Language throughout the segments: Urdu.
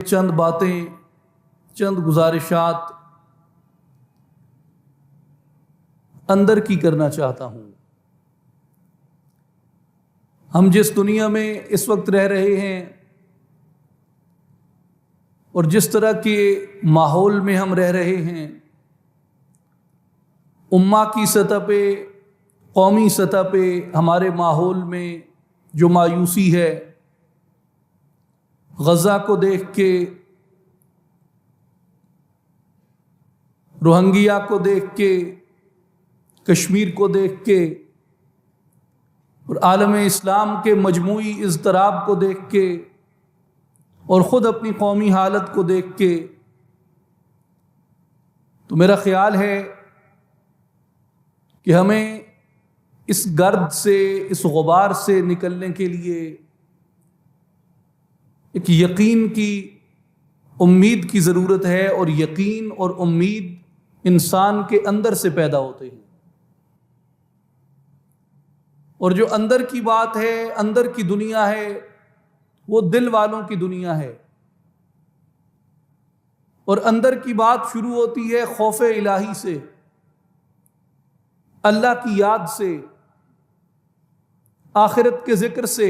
چند باتیں، چند گزارشات اندر کی کرنا چاہتا ہوں۔ ہم جس دنیا میں اس وقت رہ رہے ہیں اور جس طرح کے ماحول میں ہم رہ رہے ہیں، امہ کی سطح پہ، قومی سطح پہ ہمارے ماحول میں جو مایوسی ہے، غزہ کو دیکھ کے، روہنگیا کو دیکھ کے، کشمیر کو دیکھ کے اور عالم اسلام کے مجموعی اضطراب کو دیکھ کے اور خود اپنی قومی حالت کو دیکھ کے، تو میرا خیال ہے کہ ہمیں اس گرد سے، اس غبار سے نکلنے کے لیے ایک یقین کی، امید کی ضرورت ہے، اور یقین اور امید انسان کے اندر سے پیدا ہوتے ہیں۔ اور جو اندر کی بات ہے، اندر کی دنیا ہے، وہ دل والوں کی دنیا ہے۔ اور اندر کی بات شروع ہوتی ہے خوف الہی سے، اللہ کی یاد سے، آخرت کے ذکر سے،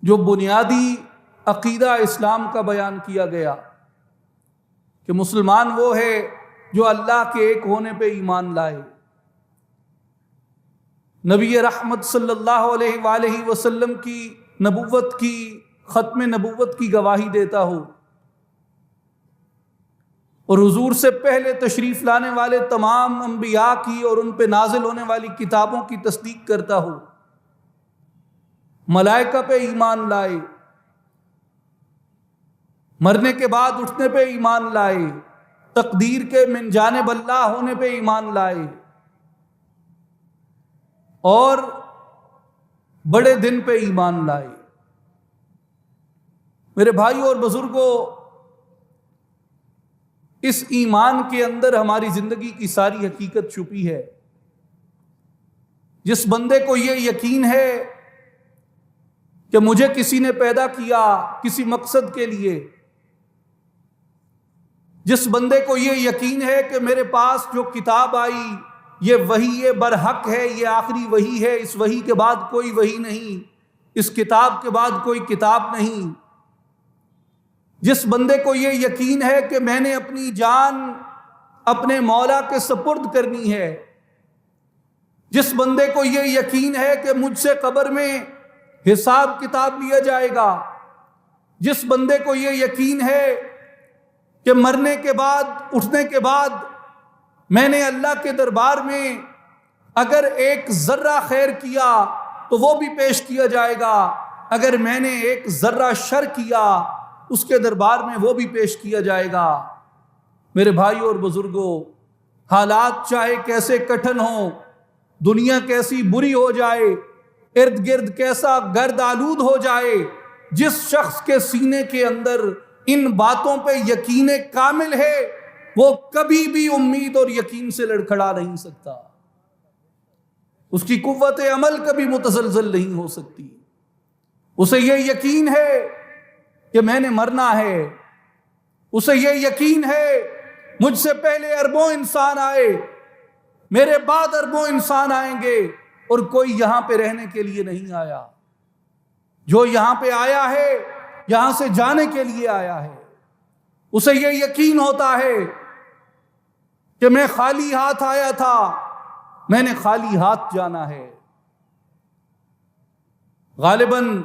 جو بنیادی عقیدہ اسلام کا بیان کیا گیا کہ مسلمان وہ ہے جو اللہ کے ایک ہونے پہ ایمان لائے، نبی رحمت صلی اللہ علیہ وآلہ وسلم کی نبوت کی، ختم نبوت کی گواہی دیتا ہو، اور حضور سے پہلے تشریف لانے والے تمام انبیاء کی اور ان پہ نازل ہونے والی کتابوں کی تصدیق کرتا ہو، ملائکہ پہ ایمان لائے، مرنے کے بعد اٹھنے پہ ایمان لائے، تقدیر کے من جانب اللہ ہونے پہ ایمان لائے، اور بڑے دن پہ ایمان لائے۔ میرے بھائیوں اور بزرگوں، اس ایمان کے اندر ہماری زندگی کی ساری حقیقت چھپی ہے۔ جس بندے کو یہ یقین ہے کہ مجھے کسی نے پیدا کیا کسی مقصد کے لیے، جس بندے کو یہ یقین ہے کہ میرے پاس جو کتاب آئی یہ وحی، یہ برحق ہے، یہ آخری وحی ہے، اس وحی کے بعد کوئی وحی نہیں، اس کتاب کے بعد کوئی کتاب نہیں، جس بندے کو یہ یقین ہے کہ میں نے اپنی جان اپنے مولا کے سپرد کرنی ہے، جس بندے کو یہ یقین ہے کہ مجھ سے قبر میں حساب کتاب لیا جائے گا، جس بندے کو یہ یقین ہے کہ مرنے کے بعد، اٹھنے کے بعد میں نے اللہ کے دربار میں اگر ایک ذرہ خیر کیا تو وہ بھی پیش کیا جائے گا، اگر میں نے ایک ذرہ شر کیا اس کے دربار میں وہ بھی پیش کیا جائے گا۔ میرے بھائیوں اور بزرگوں، حالات چاہے کیسے کٹھن ہوں، دنیا کیسی بری ہو جائے، ارد گرد کیسا گرد آلود ہو جائے، جس شخص کے سینے کے اندر ان باتوں پہ یقین کامل ہے وہ کبھی بھی امید اور یقین سے لڑکھڑا نہیں سکتا، اس کی قوت عمل کبھی متزلزل نہیں ہو سکتی۔ اسے یہ یقین ہے کہ میں نے مرنا ہے، اسے یہ یقین ہے مجھ سے پہلے اربوں انسان آئے، میرے بعد اربوں انسان آئیں گے، اور کوئی یہاں پہ رہنے کے لیے نہیں آیا، جو یہاں پہ آیا ہے یہاں سے جانے کے لیے آیا ہے۔ اسے یہ یقین ہوتا ہے کہ میں خالی ہاتھ آیا تھا، میں نے خالی ہاتھ جانا ہے۔ غالباً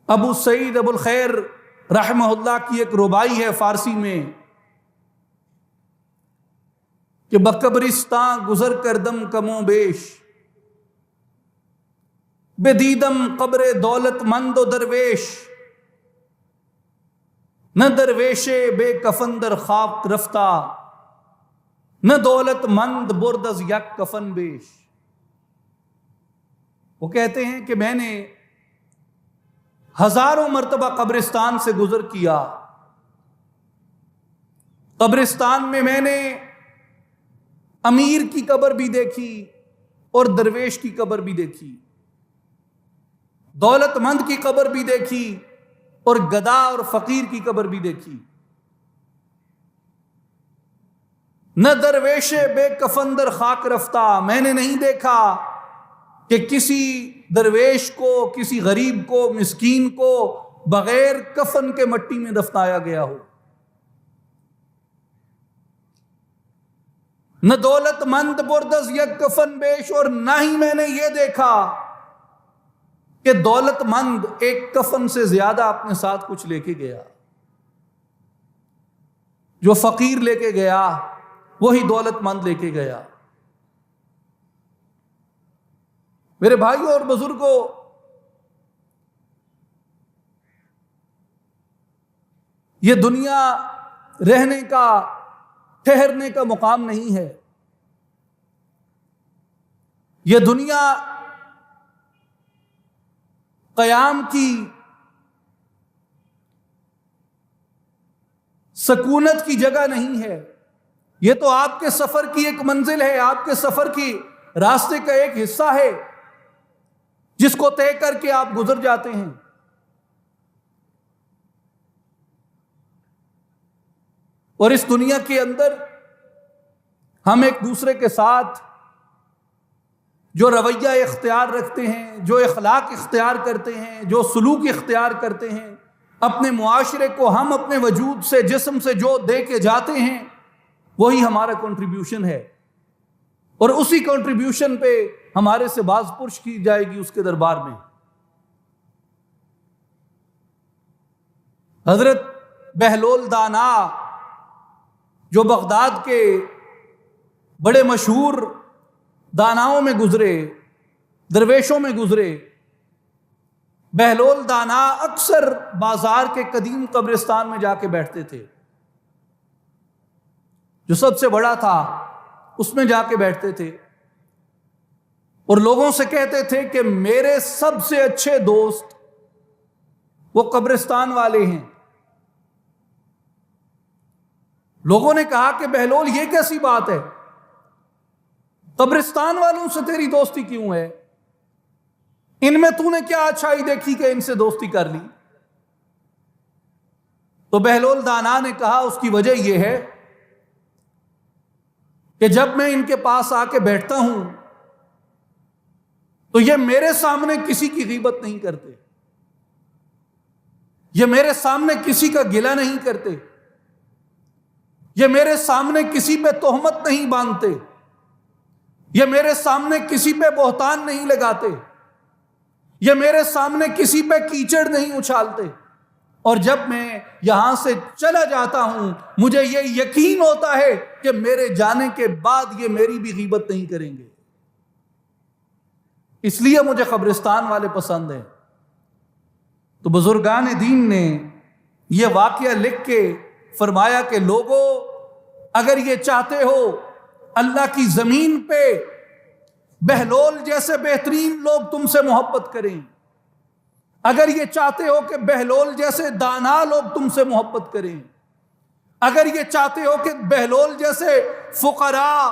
ابو سعید ابو الخیر رحمہ اللہ کی ایک ربائی ہے فارسی میں کہ بقبرستاں گزر کر دم کم و بیش، بدیدم قبر دولت مند و درویش، نہ درویش بے کفن در خاک رفتہ، نہ دولت مند برد از یک کفن بیش۔ وہ کہتے ہیں کہ میں نے ہزاروں مرتبہ قبرستان سے گزر کیا، قبرستان میں نے امیر کی قبر بھی دیکھی اور درویش کی قبر بھی دیکھی، دولت مند کی قبر بھی دیکھی اور گدا اور فقیر کی قبر بھی دیکھی۔ نہ درویش بے کفن در خاک رفتہ، میں نے نہیں دیکھا کہ کسی درویش کو، کسی غریب کو، مسکین کو بغیر کفن کے مٹی میں دفنایا گیا ہو۔ نہ دولت مند بردز یک کفن بیش، اور نہ ہی میں نے یہ دیکھا کہ دولت مند ایک کفن سے زیادہ اپنے ساتھ کچھ لے کے گیا۔ جو فقیر لے کے گیا وہی دولت مند لے کے گیا۔ میرے بھائیوں اور بزرگوں، یہ دنیا رہنے کا، ٹھہرنے کا مقام نہیں ہے۔ یہ دنیا قیام کی، سکونت کی جگہ نہیں ہے۔ یہ تو آپ کے سفر کی ایک منزل ہے، آپ کے سفر کی راستے کا ایک حصہ ہے جس کو طے کر کے آپ گزر جاتے ہیں۔ اور اس دنیا کے اندر ہم ایک دوسرے کے ساتھ جو رویہ اختیار رکھتے ہیں، جو اخلاق اختیار کرتے ہیں، جو سلوک اختیار کرتے ہیں، اپنے معاشرے کو ہم اپنے وجود سے، جسم سے جو دے کے جاتے ہیں، وہی ہمارا کنٹریبیوشن ہے، اور اسی کنٹریبیوشن پہ ہمارے سے باز پرش کی جائے گی اس کے دربار میں۔ حضرت بہلول دانا جو بغداد کے بڑے مشہور داناؤں میں گزرے، درویشوں میں گزرے، بہلول دانا اکثر بازار کے قدیم قبرستان میں جا کے بیٹھتے تھے، جو سب سے بڑا تھا اس میں جا کے بیٹھتے تھے، اور لوگوں سے کہتے تھے کہ میرے سب سے اچھے دوست وہ قبرستان والے ہیں۔ لوگوں نے کہا کہ بہلول یہ کیسی بات ہے، قبرستان والوں سے تیری دوستی کیوں ہے؟ ان میں تو نے کیا اچھائی دیکھی کہ ان سے دوستی کر لی؟ تو بہلول دانا نے کہا اس کی وجہ یہ ہے کہ جب میں ان کے پاس آ کے بیٹھتا ہوں تو یہ میرے سامنے کسی کی غیبت نہیں کرتے، یہ میرے سامنے کسی کا گلہ نہیں کرتے، یہ میرے سامنے کسی پہ تہمت نہیں باندھتے، یہ میرے سامنے کسی پہ بہتان نہیں لگاتے، یہ میرے سامنے کسی پہ کیچڑ نہیں اچھالتے، اور جب میں یہاں سے چلا جاتا ہوں مجھے یہ یقین ہوتا ہے کہ میرے جانے کے بعد یہ میری بھی غیبت نہیں کریں گے، اس لیے مجھے قبرستان والے پسند ہیں۔ تو بزرگان دین نے یہ واقعہ لکھ کے فرمایا کہ لوگوں، اگر یہ چاہتے ہو اللہ کی زمین پہ بہلول جیسے بہترین لوگ تم سے محبت کریں، اگر یہ چاہتے ہو کہ بہلول جیسے دانا لوگ تم سے محبت کریں، اگر یہ چاہتے ہو کہ بہلول جیسے فقراء،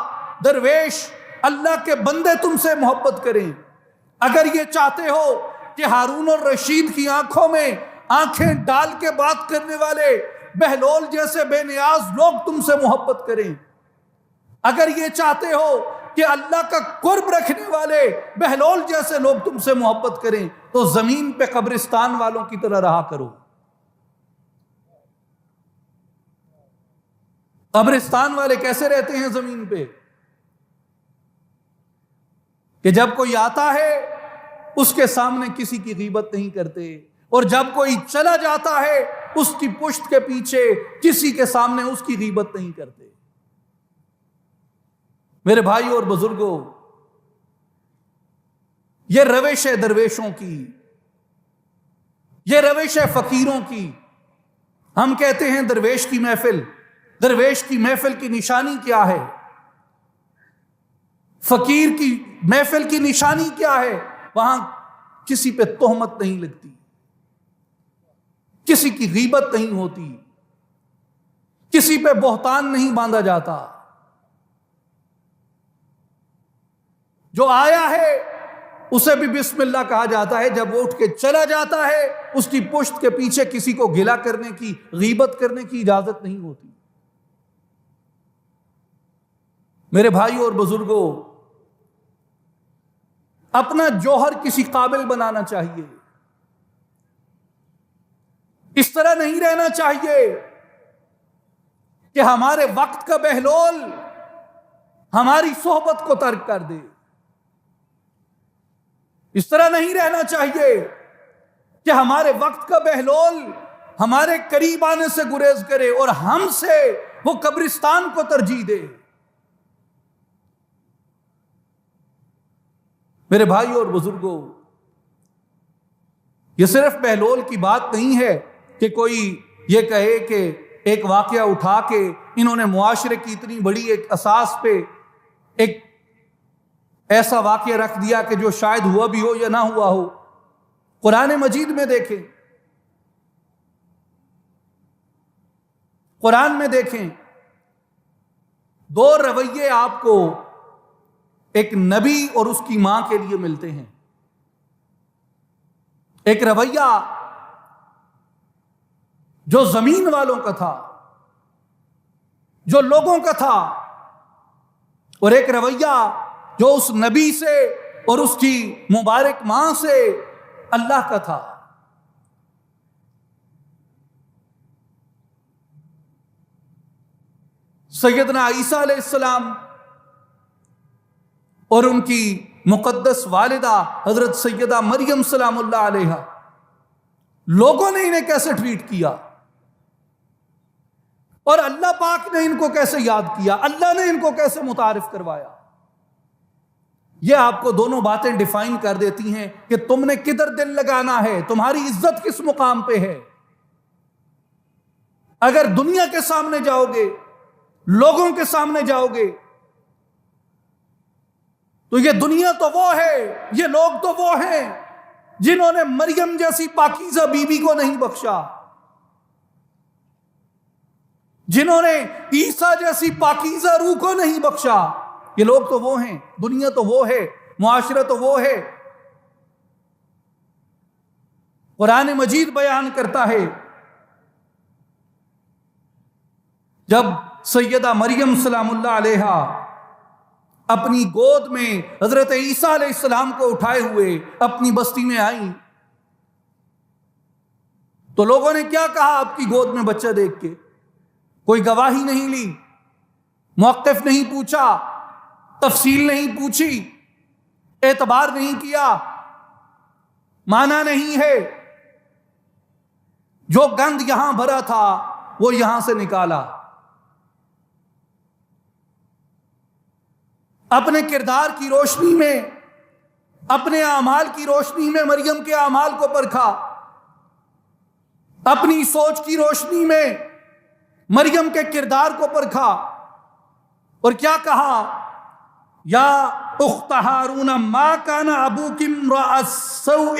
درویش، اللہ کے بندے تم سے محبت کریں، اگر یہ چاہتے ہو کہ ہارون الرشید کی آنکھوں میں آنکھیں ڈال کے بات کرنے والے بہلول جیسے بے نیاز لوگ تم سے محبت کریں، اگر یہ چاہتے ہو کہ اللہ کا قرب رکھنے والے بہلول جیسے لوگ تم سے محبت کریں، تو زمین پہ قبرستان والوں کی طرح رہا کرو۔ قبرستان والے کیسے رہتے ہیں زمین پہ؟ کہ جب کوئی آتا ہے اس کے سامنے کسی کی غیبت نہیں کرتے، اور جب کوئی چلا جاتا ہے اس کی پشت کے پیچھے کسی کے سامنے اس کی غیبت نہیں کرتے۔ میرے بھائی اور بزرگوں، یہ روش ہے درویشوں کی، یہ روش ہے فقیروں کی۔ ہم کہتے ہیں درویش کی محفل، درویش کی محفل کی نشانی کیا ہے؟ فقیر کی محفل کی نشانی کیا ہے؟ وہاں کسی پہ تہمت نہیں لگتی، کسی کی غیبت نہیں ہوتی، کسی پہ بہتان نہیں باندھا جاتا۔ جو آیا ہے اسے بھی بسم اللہ کہا جاتا ہے. جب وہ اٹھ کے چلا جاتا ہے اس کی پشت کے پیچھے کسی کو گلا کرنے کی، غیبت کرنے کی اجازت نہیں ہوتی. میرے بھائیوں اور بزرگوں، اپنا جوہر کسی قابل بنانا چاہیے. اس طرح نہیں رہنا چاہیے کہ ہمارے وقت کا بہلول ہماری صحبت کو ترک کر دے. اس طرح نہیں رہنا چاہیے کہ ہمارے وقت کا بہلول ہمارے قریب آنے سے گریز کرے اور ہم سے وہ قبرستان کو ترجیح دے. میرے بھائیوں اور بزرگوں، یہ صرف بہلول کی بات نہیں ہے کہ کوئی یہ کہے کہ ایک واقعہ اٹھا کے انہوں نے معاشرے کی اتنی بڑی ایک اساس پہ ایک ایسا واقعہ رکھ دیا کہ جو شاید ہوا بھی ہو یا نہ ہوا ہو. قرآن مجید میں دیکھیں، قرآن میں دیکھیں، دو رویے آپ کو ایک نبی اور اس کی ماں کے لیے ملتے ہیں. ایک رویہ جو زمین والوں کا تھا، جو لوگوں کا تھا، اور ایک رویہ جو اس نبی سے اور اس کی مبارک ماں سے اللہ کا تھا. سیدنا عیسیٰ علیہ السلام اور ان کی مقدس والدہ حضرت سیدہ مریم سلام اللہ علیہا، لوگوں نے انہیں کیسے ٹریٹ کیا اور اللہ پاک نے ان کو کیسے یاد کیا، اللہ نے ان کو کیسے متعارف کروایا. یہ آپ کو دونوں باتیں ڈیفائن کر دیتی ہیں کہ تم نے کدھر دل لگانا ہے، تمہاری عزت کس مقام پہ ہے. اگر دنیا کے سامنے جاؤ گے، لوگوں کے سامنے جاؤ گے، تو یہ دنیا تو وہ ہے، یہ لوگ تو وہ ہیں جنہوں نے مریم جیسی پاکیزہ بیوی کو نہیں بخشا، جنہوں نے عیسیٰ جیسی پاکیزہ روح کو نہیں بخشا. یہ لوگ تو وہ ہیں، دنیا تو وہ ہے، معاشرہ تو وہ ہے. قرآن مجید بیان کرتا ہے جب سیدہ مریم سلام اللہ علیہا اپنی گود میں حضرت عیسیٰ علیہ السلام کو اٹھائے ہوئے اپنی بستی میں آئیں تو لوگوں نے کیا کہا آپ کی گود میں بچہ دیکھ کے؟ کوئی گواہی نہیں لی، موقف نہیں پوچھا، تفصیل نہیں پوچھی، اعتبار نہیں کیا، مانا نہیں ہے. جو گند یہاں بھرا تھا وہ یہاں سے نکالا. اپنے کردار کی روشنی میں، اپنے اعمال کی روشنی میں مریم کے اعمال کو پرکھا، اپنی سوچ کی روشنی میں مریم کے کردار کو پرکھا، اور کیا کہا؟ یا اخت ہارون ما کان ابوک امرأ سوء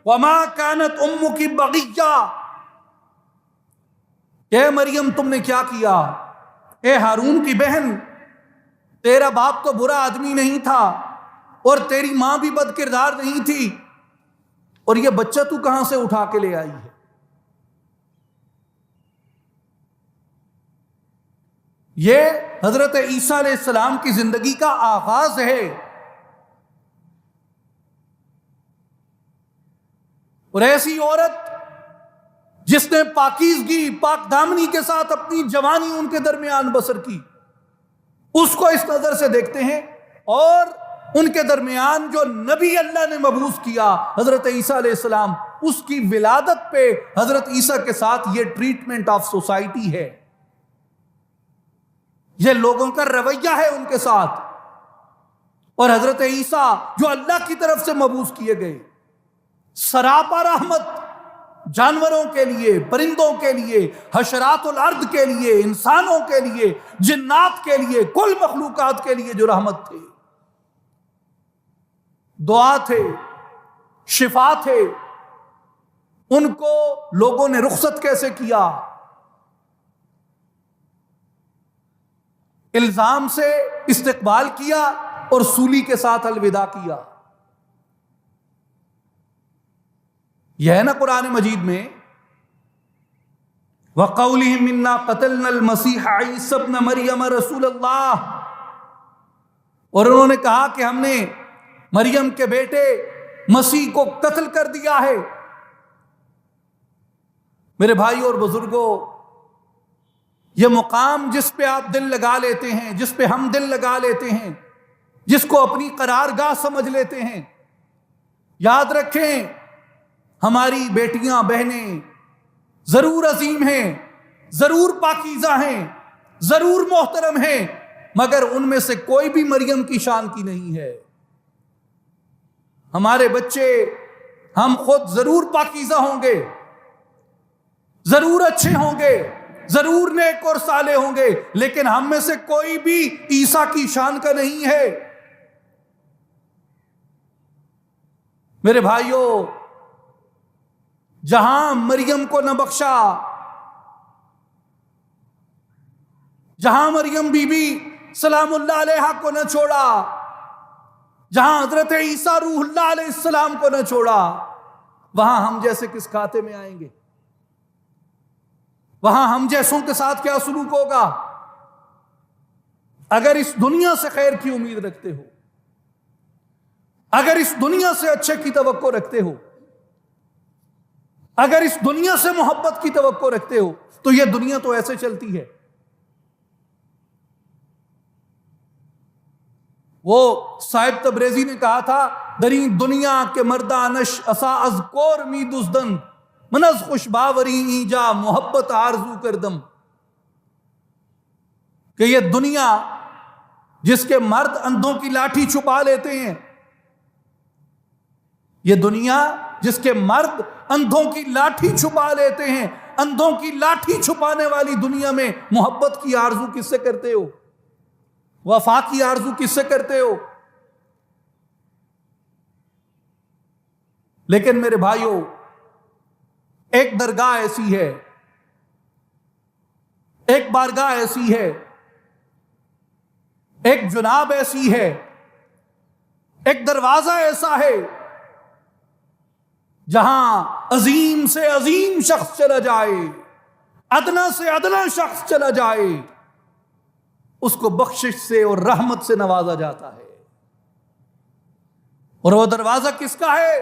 وما کانت امک بغیہ. اے مریم تم نے کیا کیا؟ اے ہارون کی بہن، تیرا باپ تو برا آدمی نہیں تھا اور تیری ماں بھی بد کردار نہیں تھی، اور یہ بچہ تو کہاں سے اٹھا کے لے آئی ہے؟ یہ حضرت عیسیٰ علیہ السلام کی زندگی کا آغاز ہے. اور ایسی عورت جس نے پاکیزگی، پاک دامنی کے ساتھ اپنی جوانی ان کے درمیان بسر کی، اس کو اس نظر سے دیکھتے ہیں. اور ان کے درمیان جو نبی اللہ نے مبعوث کیا حضرت عیسیٰ علیہ السلام، اس کی ولادت پہ حضرت عیسیٰ کے ساتھ یہ ٹریٹمنٹ آف سوسائٹی ہے، یہ لوگوں کا رویہ ہے ان کے ساتھ. اور حضرت عیسیٰ جو اللہ کی طرف سے مبعوث کیے گئے، سراپا رحمت جانوروں کے لیے، پرندوں کے لیے، حشرات الارض کے لیے، انسانوں کے لیے، جنات کے لیے، کل مخلوقات کے لیے جو رحمت تھے، دعا تھے، شفا تھے، ان کو لوگوں نے رخصت کیسے کیا؟ الزام سے استقبال کیا اور سولی کے ساتھ الوداع کیا. یہ ہے نا قرآن مجید میں وَقَوْلِهِمْ إِنَّا قَتَلْنَا الْمَسِيحَ عِيسَى ابْنَ مَرْيَمَ رَسُولَ اللَّهِ، اور انہوں نے کہا کہ ہم نے مریم کے بیٹے مسیح کو قتل کر دیا ہے۔ میرے بھائی اور بزرگوں، یہ مقام جس پہ آپ دل لگا لیتے ہیں، جس پہ ہم دل لگا لیتے ہیں، جس کو اپنی قرارگاہ سمجھ لیتے ہیں، یاد رکھیں ہماری بیٹیاں بہنیں ضرور عظیم ہیں، ضرور پاکیزہ ہیں، ضرور محترم ہیں، مگر ان میں سے کوئی بھی مریم کی شان کی نہیں ہے۔ ہمارے بچے، ہم خود ضرور پاکیزہ ہوں گے، ضرور اچھے ہوں گے، ضرور نیک اور صالح ہوں گے، لیکن ہم میں سے کوئی بھی عیسیٰ کی شان کا نہیں ہے۔ میرے بھائیوں، جہاں مریم کو نہ بخشا، جہاں مریم بی بی سلام اللہ علیہا کو نہ چھوڑا، جہاں حضرت عیسیٰ روح اللہ علیہ السلام کو نہ چھوڑا، وہاں ہم جیسے کس کھاتے میں آئیں گے؟ وہاں ہم جیسوں کے ساتھ کیا سلوک ہوگا؟ اگر اس دنیا سے خیر کی امید رکھتے ہو، اگر اس دنیا سے اچھے کی توقع رکھتے ہو، اگر اس دنیا سے محبت کی توقع رکھتے ہو، تو یہ دنیا تو ایسے چلتی ہے۔ وہ صاحب تبریزی نے کہا تھا دریں دنیا کے مردانش اسا از کور می دزدن من از خوش باوری اینجا محبت آرزو کردم، کہ یہ دنیا جس کے مرد اندھوں کی لاٹھی چھپا لیتے ہیں، یہ دنیا جس کے مرد اندھوں کی لاٹھی چھپا لیتے ہیں، اندھوں کی لاٹھی چھپانے والی دنیا میں محبت کی آرزو کس سے کرتے ہو؟ وفا کی آرزو کس سے کرتے ہو؟ لیکن میرے بھائیوں، ایک درگاہ ایسی ہے، ایک بارگاہ ایسی ہے، ایک جناب ایسی ہے، ایک دروازہ ایسا ہے جہاں عظیم سے عظیم شخص چلا جائے، ادنا سے ادنا شخص چلا جائے، اس کو بخشش سے اور رحمت سے نوازا جاتا ہے۔ اور وہ دروازہ کس کا ہے؟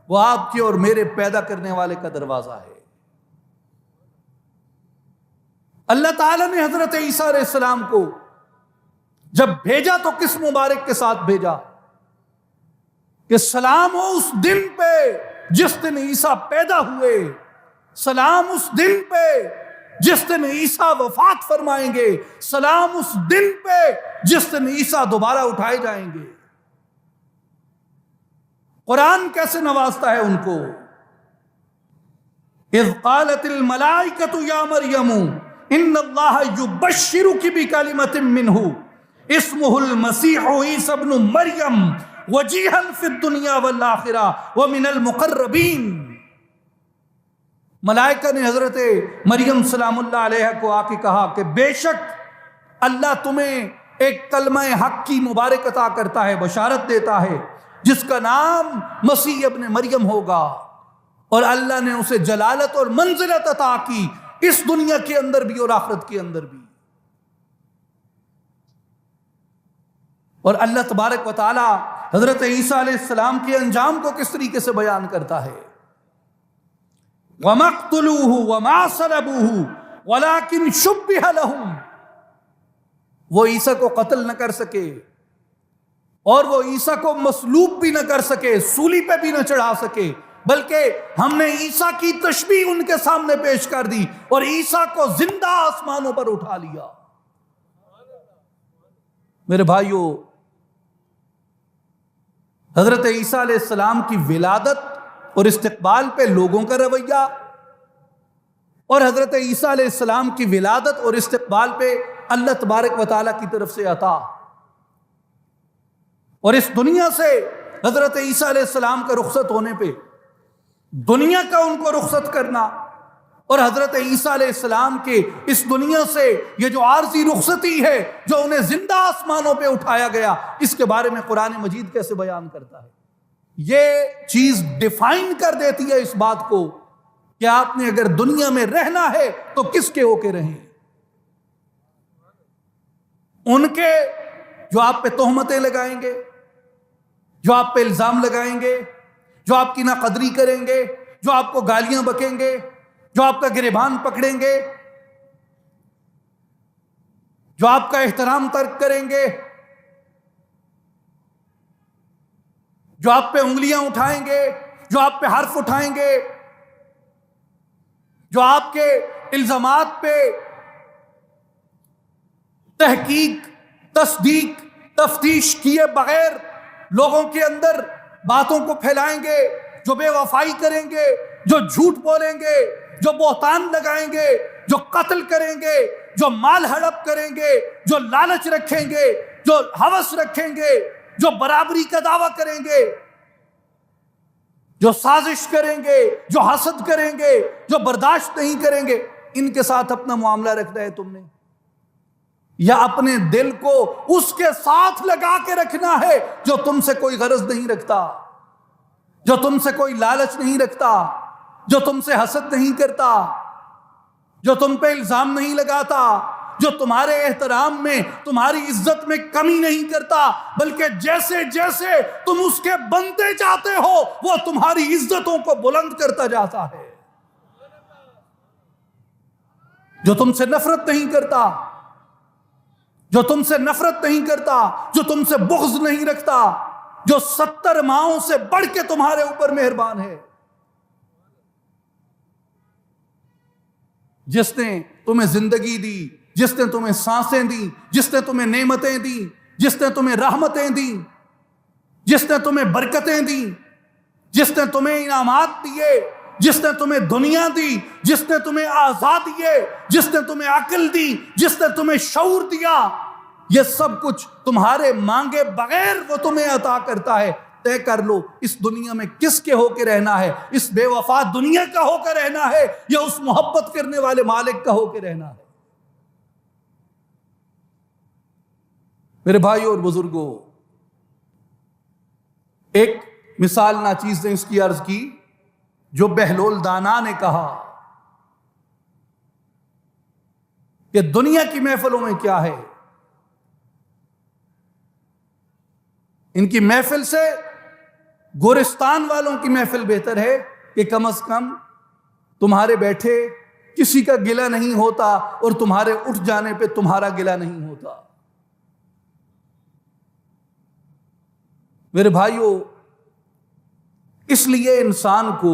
وہ آپ کے اور میرے پیدا کرنے والے کا دروازہ ہے۔ اللہ تعالیٰ نے حضرت عیسیٰ علیہ السلام کو جب بھیجا تو کس مبارک کے ساتھ بھیجا کہ سلام ہو اس دن پہ جس دن عیسیٰ پیدا ہوئے، سلام اس دن پہ جس دن عیسیٰ وفات فرمائیں گے، سلام اس دن پہ جس دن عیسیٰ دوبارہ اٹھائے جائیں گے۔ قرآن کیسے نوازتا ہے ان کو؟ اذ قالت الملائکۃ یا مریم ان اللہ یبشرک بکلمۃ منہ اسمہ المسیح عیسی ابن مریم وجیہا فی الدنیا والآخرہ ومن المقربین۔ ملائکہ نے حضرت مریم سلام اللہ علیہ کو آ کے کہا کہ بے شک اللہ تمہیں ایک کلمہ حق کی مبارک عطا کرتا ہے، بشارت دیتا ہے، جس کا نام مسیح ابن مریم ہوگا، اور اللہ نے اسے جلالت اور منزلت عطا کی، اس دنیا کے اندر بھی اور آخرت کے اندر بھی۔ اور اللہ تبارک و تعالی حضرت عیسیٰ علیہ السلام کے انجام کو کس طریقے سے بیان کرتا ہے؟ وَمَا اقْتُلُوهُ وَمَا صَلَبُوهُ وَلَكِنْ شُبِّهَ لَهُمْ۔ وہ عیسیٰ کو قتل نہ کر سکے، اور وہ عیسیٰ کو مصلوب بھی نہ کر سکے، سولی پہ بھی نہ چڑھا سکے، بلکہ ہم نے عیسیٰ کی تشبیہ ان کے سامنے پیش کر دی اور عیسیٰ کو زندہ آسمانوں پر اٹھا لیا۔ میرے بھائیوں، حضرت عیسیٰ علیہ السلام کی ولادت اور استقبال پہ لوگوں کا رویہ، اور حضرت عیسیٰ علیہ السلام کی ولادت اور استقبال پہ اللہ تبارک و تعالیٰ کی طرف سے عطا، اور اس دنیا سے حضرت عیسیٰ علیہ السلام کا رخصت ہونے پہ دنیا کا ان کو رخصت کرنا، اور حضرت عیسیٰ علیہ السلام کے اس دنیا سے یہ جو عارضی رخصتی ہے جو انہیں زندہ آسمانوں پہ اٹھایا گیا، اس کے بارے میں قرآن مجید کیسے بیان کرتا ہے؟ یہ چیز ڈیفائن کر دیتی ہے اس بات کو کہ آپ نے اگر دنیا میں رہنا ہے تو کس کے ہو کے رہیں. ان کے جو آپ پہ تہمتیں لگائیں گے، جو آپ پہ الزام لگائیں گے، جو آپ کی ناقدری کریں گے، جو آپ کو گالیاں بکیں گے، جو آپ کا گریبان پکڑیں گے، جو آپ کا احترام ترک کریں گے، جو آپ پہ انگلیاں اٹھائیں گے، جو آپ پہ حرف اٹھائیں گے، جو آپ کے الزامات پہ تحقیق، تصدیق، تفتیش کیے بغیر لوگوں کے اندر باتوں کو پھیلائیں گے، جو بے وفائی کریں گے، جو جھوٹ بولیں گے، جو بہتان لگائیں گے، جو قتل کریں گے، جو مال ہڑپ کریں گے، جو لالچ رکھیں گے، جو ہوس رکھیں گے، جو برابری کا دعویٰ کریں گے، جو سازش کریں گے، جو حسد کریں گے، جو برداشت نہیں کریں گے، ان کے ساتھ اپنا معاملہ رکھنا ہے تم نے، یا اپنے دل کو اس کے ساتھ لگا کے رکھنا ہے جو تم سے کوئی غرض نہیں رکھتا، جو تم سے کوئی لالچ نہیں رکھتا، جو تم سے حسد نہیں کرتا، جو تم پہ الزام نہیں لگاتا، جو تمہارے احترام میں، تمہاری عزت میں کمی نہیں کرتا، بلکہ جیسے جیسے تم اس کے بنتے جاتے ہو وہ تمہاری عزتوں کو بلند کرتا جاتا ہے، جو تم سے نفرت نہیں کرتا، جو تم سے نفرت نہیں کرتا، جو تم سے بغض نہیں رکھتا، جو 70 ماؤں سے بڑھ کے تمہارے اوپر مہربان ہے، جس نے تمہیں زندگی دی، جس نے تمہیں سانسیں دی، جس نے تمہیں نعمتیں دی، جس نے تمہیں رحمتیں دی، جس نے تمہیں برکتیں دی، جس نے تمہیں انعامات دیے، جس نے تمہیں دنیا دی، جس نے تمہیں آزاد دیے، جس نے تمہیں عقل دی، جس نے تمہیں شعور دیا، یہ سب کچھ تمہارے مانگے بغیر وہ تمہیں عطا کرتا ہے. طے کر لو اس دنیا میں کس کے ہو کے رہنا ہے، اس بے وفا دنیا کا ہو کے رہنا ہے یا اس محبت کرنے والے مالک کا ہو کے رہنا ہے. میرے بھائیوں اور بزرگوں، ایک مثال ناچیز نے اس کی عرض کی جو بہلول دانا نے کہا کہ دنیا کی محفلوں میں کیا ہے، ان کی محفل سے گورستان والوں کی محفل بہتر ہے کہ کم از کم تمہارے بیٹھے کسی کا گلہ نہیں ہوتا اور تمہارے اٹھ جانے پہ تمہارا گلہ نہیں ہوتا. میرے بھائیوں، اس لیے انسان کو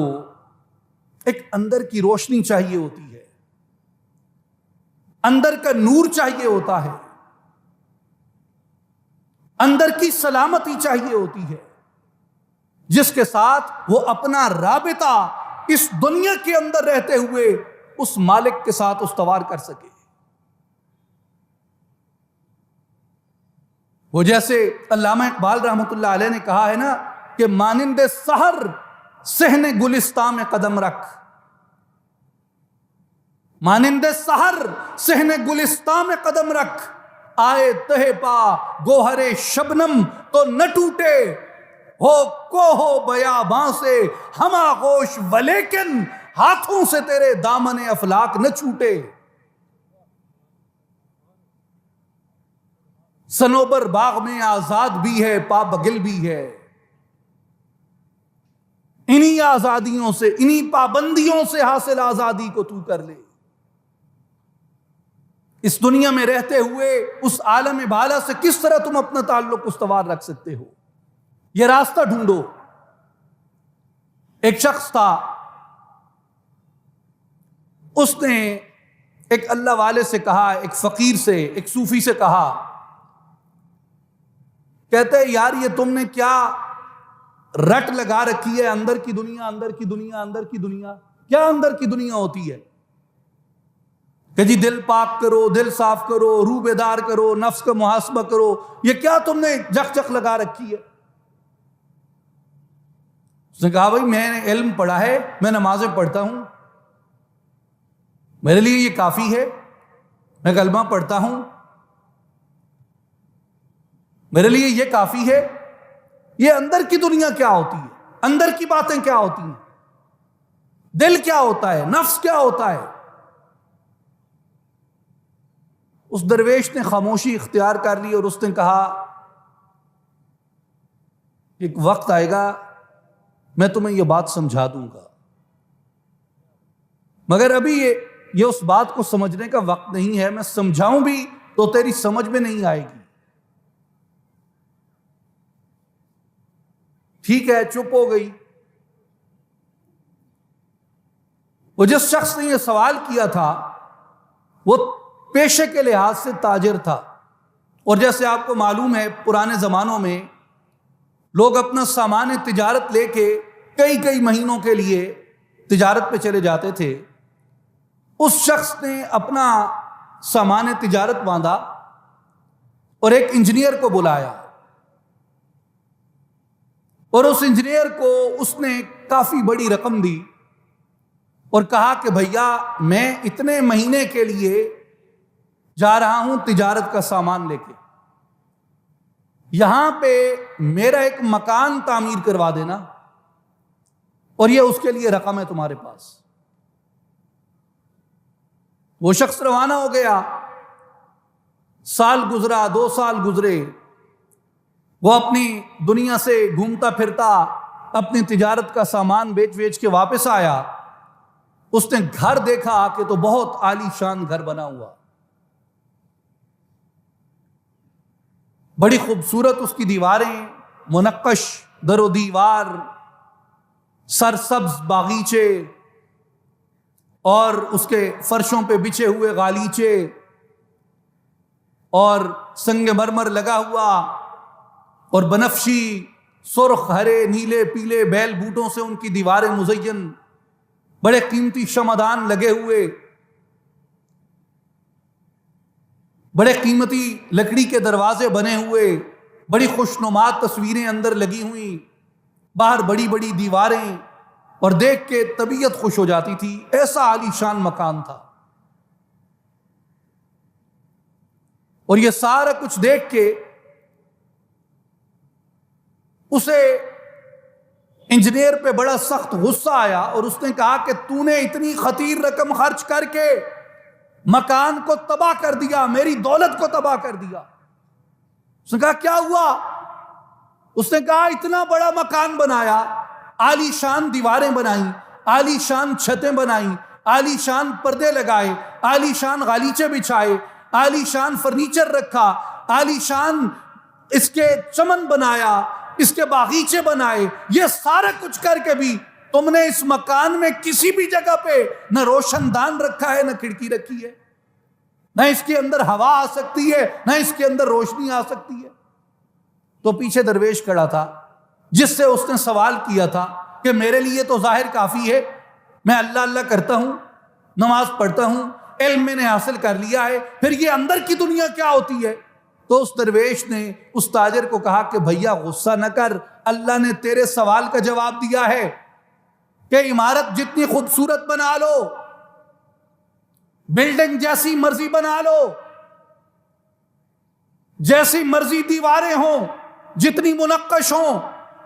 ایک اندر کی روشنی چاہیے ہوتی ہے، اندر کا نور چاہیے ہوتا ہے، اندر کی سلامتی چاہیے ہوتی ہے، جس کے ساتھ وہ اپنا رابطہ اس دنیا کے اندر رہتے ہوئے اس مالک کے ساتھ استوار کر سکے. وہ جیسے علامہ اقبال رحمۃ اللہ علیہ نے کہا ہے نا کہ مانند سحر صحن گلستان میں قدم رکھ، مانند سحر صحن گلستان میں قدم رکھ، آئے تہ پا گوہر شبنم تو نہ ٹوٹے، ہو کوہ بیاباں سے ہم آغوش ولیکن ہاتھوں سے تیرے دامن افلاک نہ چھوٹے. صنوبر باغ میں آزاد بھی ہے، پا بگل بھی ہے، انہی آزادیوں سے، انہی پابندیوں سے حاصل آزادی کو تو کر لے. اس دنیا میں رہتے ہوئے اس عالم بالا سے کس طرح تم اپنا تعلق استوار رکھ سکتے ہو، یہ راستہ ڈھونڈو. ایک شخص تھا، اس نے ایک اللہ والے سے کہا، ایک فقیر سے، ایک صوفی سے کہا، کہتے ہیں یار یہ تم نے کیا رٹ لگا رکھی ہے، اندر کی دنیا، اندر کی دنیا، اندر کی دنیا. کیا اندر کی دنیا ہوتی ہے کہ جی دل پاک کرو، دل صاف کرو، روح بیدار کرو، نفس کا محاسبہ کرو، یہ کیا تم نے جخ جخ لگا رکھی ہے؟ اس نے کہا بھائی میں نے علم پڑھا ہے، میں نمازیں پڑھتا ہوں، میرے لیے یہ کافی ہے، میں کلمہ پڑھتا ہوں، میرے لیے یہ کافی ہے، یہ اندر کی دنیا کیا ہوتی ہے، اندر کی باتیں کیا ہوتی ہیں، دل کیا ہوتا ہے، نفس کیا ہوتا ہے۔ اس درویش نے خاموشی اختیار کر لی اور اس نے کہا ایک وقت آئے گا میں تمہیں یہ بات سمجھا دوں گا، مگر ابھی یہ اس بات کو سمجھنے کا وقت نہیں ہے، میں سمجھاؤں بھی تو تیری سمجھ میں نہیں آئے گی۔ ٹھیک ہے، چپ ہو گئی۔ وہ جس شخص نے یہ سوال کیا تھا وہ پیشے کے لحاظ سے تاجر تھا، اور جیسے آپ کو معلوم ہے پرانے زمانوں میں لوگ اپنا سامان تجارت لے کے کئی مہینوں کے لیے تجارت پہ چلے جاتے تھے۔ اس شخص نے اپنا سامان تجارت باندھا اور ایک انجینئر کو بلایا، اور اس انجینئر کو اس نے کافی بڑی رقم دی اور کہا کہ بھیا میں اتنے مہینے کے لیے جا رہا ہوں تجارت کا سامان لے کے، یہاں پہ میرا ایک مکان تعمیر کروا دینا، اور یہ اس کے لیے رقم ہے تمہارے پاس۔ وہ شخص روانہ ہو گیا، سال گزرا، 2 سال گزرے، وہ اپنی دنیا سے گھومتا پھرتا اپنی تجارت کا سامان بیچ کے واپس آیا۔ اس نے گھر دیکھا کہ تو بہت عالی شان گھر بنا ہوا، بڑی خوبصورت اس کی دیواریں، منقش در و دیوار، سرسبز باغیچے، اور اس کے فرشوں پہ بچھے ہوئے غالیچے اور سنگ مرمر لگا ہوا، اور بنفشی، سرخ، ہرے، نیلے، پیلے بیل بوٹوں سے ان کی دیواریں مزین، بڑے قیمتی شمعدان لگے ہوئے، بڑے قیمتی لکڑی کے دروازے بنے ہوئے، بڑی خوشنما تصویریں اندر لگی ہوئی، باہر بڑی بڑی دیواریں، اور دیکھ کے طبیعت خوش ہو جاتی تھی۔ ایسا عالی شان مکان تھا، اور یہ سارا کچھ دیکھ کے اسے انجینئر پہ بڑا سخت غصہ آیا، اور اس نے کہا کہ تو نے اتنی خطیر رقم خرچ کر کے مکان کو تباہ کر دیا، میری دولت کو تباہ کر دیا۔ اس نے کہا کیا ہوا؟ اس نے کہا اتنا بڑا مکان بنایا، عالی شان دیواریں بنائیں، عالی شان چھتیں بنائیں، عالی شان پردے لگائے، عالی شان غالیچے بچھائے، عالی شان فرنیچر رکھا، عالی شان اس کے چمن بنایا، اس کے باغیچے بنائے، یہ سارا کچھ کر کے بھی تم نے اس مکان میں کسی بھی جگہ پہ نہ روشن دان رکھا ہے، نہ کھڑکی رکھی ہے، نہ اس کے اندر ہوا آ سکتی ہے، نہ اس کے اندر روشنی آ سکتی ہے۔ تو پیچھے درویش کھڑا تھا جس سے اس نے سوال کیا تھا کہ میرے لیے تو ظاہر کافی ہے، میں اللہ اللہ کرتا ہوں، نماز پڑھتا ہوں، علم میں نے حاصل کر لیا ہے، پھر یہ اندر کی دنیا کیا ہوتی ہے؟ تو اس درویش نے اس تاجر کو کہا کہ بھیا غصہ نہ کر، اللہ نے تیرے سوال کا جواب دیا ہے کہ عمارت جتنی خوبصورت بنا لو، بلڈنگ جیسی مرضی بنا لو، جیسی مرضی دیواریں ہوں، جتنی منقش ہوں،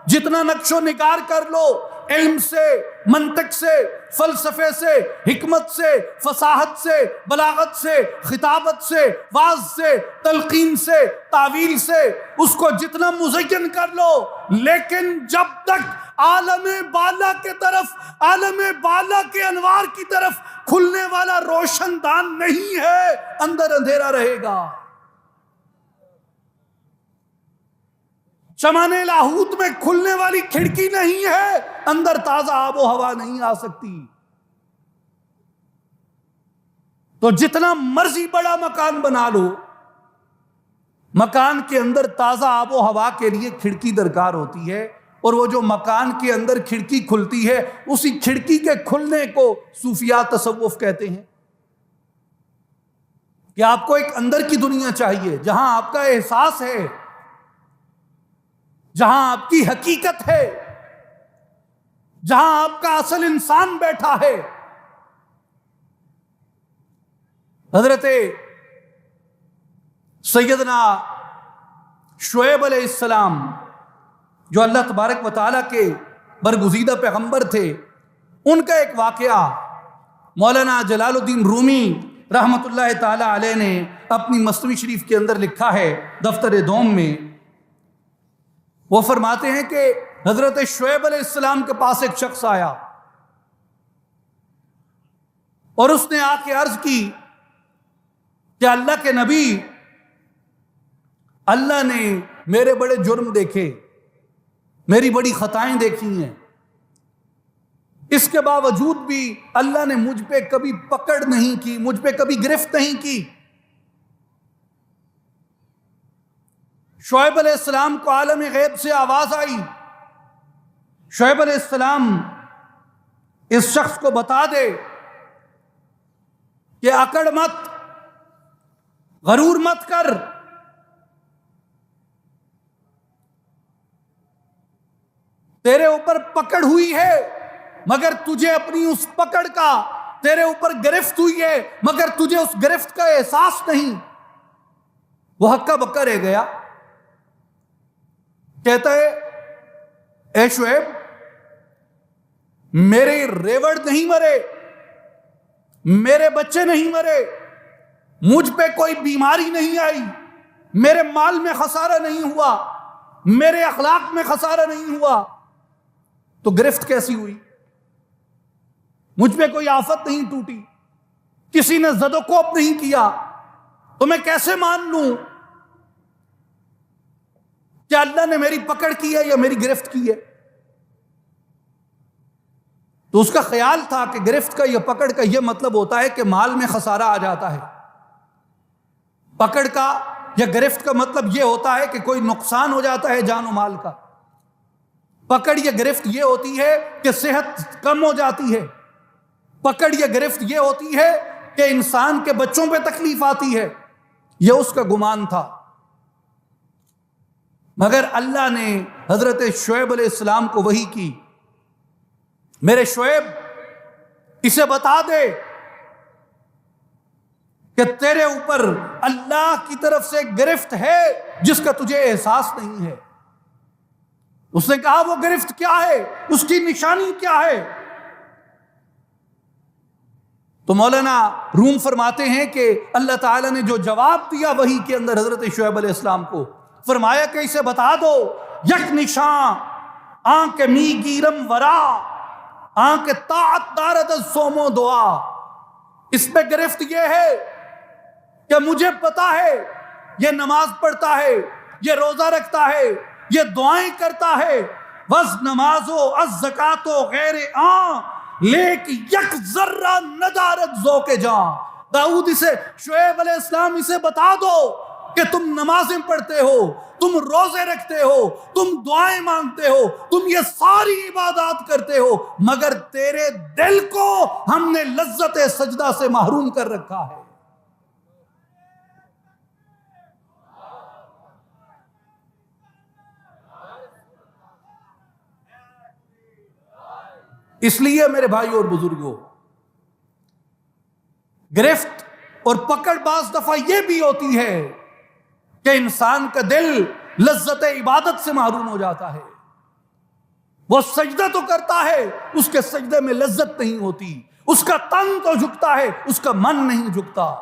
جتنا نقش و نگار کر لو، علم سے، منطق سے، فلسفے سے، حکمت سے، فصاحت سے، بلاغت سے، خطابت سے، واعظ سے، تلقین سے، تعویل سے، اس کو جتنا مزین کر لو، لیکن جب تک عالم بالا کے طرف، عالم بالا کے انوار کی طرف کھلنے والا روشن دان نہیں ہے، اندر اندھیرا رہے گا۔ چمن لاہوت میں کھلنے والی کھڑکی نہیں ہے، اندر تازہ آب و ہوا نہیں آ سکتی۔ تو جتنا مرضی بڑا مکان بنا لو، مکان کے اندر تازہ آب و ہوا کے لیے کھڑکی درکار ہوتی ہے، اور وہ جو مکان کے اندر کھڑکی کھلتی ہے، اسی کھڑکی کے کھلنے کو صوفیاء تصوف کہتے ہیں کہ آپ کو ایک اندر کی دنیا چاہیے جہاں آپ کا احساس ہے، جہاں آپ کی حقیقت ہے، جہاں آپ کا اصل انسان بیٹھا ہے۔ حضرت سیدنا شعیب علیہ السلام جو اللہ تبارک و تعالیٰ کے برگزیدہ پیغمبر تھے، ان کا ایک واقعہ مولانا جلال الدین رومی رحمۃ اللہ تعالیٰ علیہ نے اپنی مثنوی شریف کے اندر لکھا ہے دفتر دوم میں۔ وہ فرماتے ہیں کہ حضرت شعیب علیہ السلام کے پاس ایک شخص آیا اور اس نے آ کے عرض کی کہ اللہ کے نبی، اللہ نے میرے بڑے جرم دیکھے، میری بڑی خطائیں دیکھی ہیں، اس کے باوجود بھی اللہ نے مجھ پہ کبھی پکڑ نہیں کی، مجھ پہ کبھی گرفت نہیں کی۔ شعیب علیہ السلام کو عالم غیب سے آواز آئی، شعیب علیہ السلام اس شخص کو بتا دے کہ اکڑ مت، غرور مت کر، تیرے اوپر پکڑ ہوئی ہے مگر تجھے اپنی اس پکڑ کا، تیرے اوپر گرفت ہوئی ہے مگر تجھے اس گرفت کا احساس نہیں۔ وہ ہکا بکا رہ گیا، کہتا ہے اے شعیب، میرے ریوڑ نہیں مرے، میرے بچے نہیں مرے، مجھ پہ کوئی بیماری نہیں آئی، میرے مال میں خسارہ نہیں ہوا، میرے اخلاق میں خسارہ نہیں ہوا، تو گرفت کیسی ہوئی؟ مجھ پہ کوئی آفت نہیں ٹوٹی، کسی نے زد و کوب نہیں کیا، تو میں کیسے مان لوں کہ اللہ نے میری پکڑ کی ہے یا میری گرفت کی ہے؟ تو اس کا خیال تھا کہ گرفت کا یا پکڑ کا یہ مطلب ہوتا ہے کہ مال میں خسارہ آ جاتا ہے، پکڑ کا یا گرفت کا مطلب یہ ہوتا ہے کہ کوئی نقصان ہو جاتا ہے جان و مال کا، پکڑ یا گرفت یہ ہوتی ہے کہ صحت کم ہو جاتی ہے، پکڑ یا گرفت یہ ہوتی ہے کہ انسان کے بچوں پہ تکلیف آتی ہے، یہ اس کا گمان تھا۔ مگر اللہ نے حضرت شعیب علیہ السلام کو وحی کی، میرے شعیب اسے بتا دے کہ تیرے اوپر اللہ کی طرف سے گرفت ہے جس کا تجھے احساس نہیں ہے۔ اس نے کہا وہ گرفت کیا ہے، اس کی نشانی کیا ہے؟ تو مولانا روم فرماتے ہیں کہ اللہ تعالیٰ نے جو جواب دیا وحی کے اندر حضرت شعیب علیہ السلام کو، فرمایا کہ اسے بتا دو یک نشان آنکھ می گیرم ورا آنکھ طاعت دارد سومو دعا، اس پہ گرفت یہ ہے کہ مجھے پتا ہے یہ نماز پڑھتا ہے، یہ روزہ رکھتا ہے، یہ دعائیں کرتا ہے، وز نمازو از زکاتو غیر آن لیک یک ذرہ ندارت ذوق جاں۔ داؤد اسے، شعیب علیہ السلام اسے بتا دو کہ تم نمازیں پڑھتے ہو، تم روزے رکھتے ہو، تم دعائیں مانگتے ہو، تم یہ ساری عبادات کرتے ہو، مگر تیرے دل کو ہم نے لذت سجدہ سے محروم کر رکھا ہے۔ اس لیے میرے بھائی اور بزرگوں، گرفت اور پکڑ بعض دفعہ یہ بھی ہوتی ہے کہ انسان کا دل لذت عبادت سے محروم ہو جاتا ہے، وہ سجدہ تو کرتا ہے، اس کے سجدے میں لذت نہیں ہوتی، اس کا تن تو جھکتا ہے، اس کا من نہیں جھکتا۔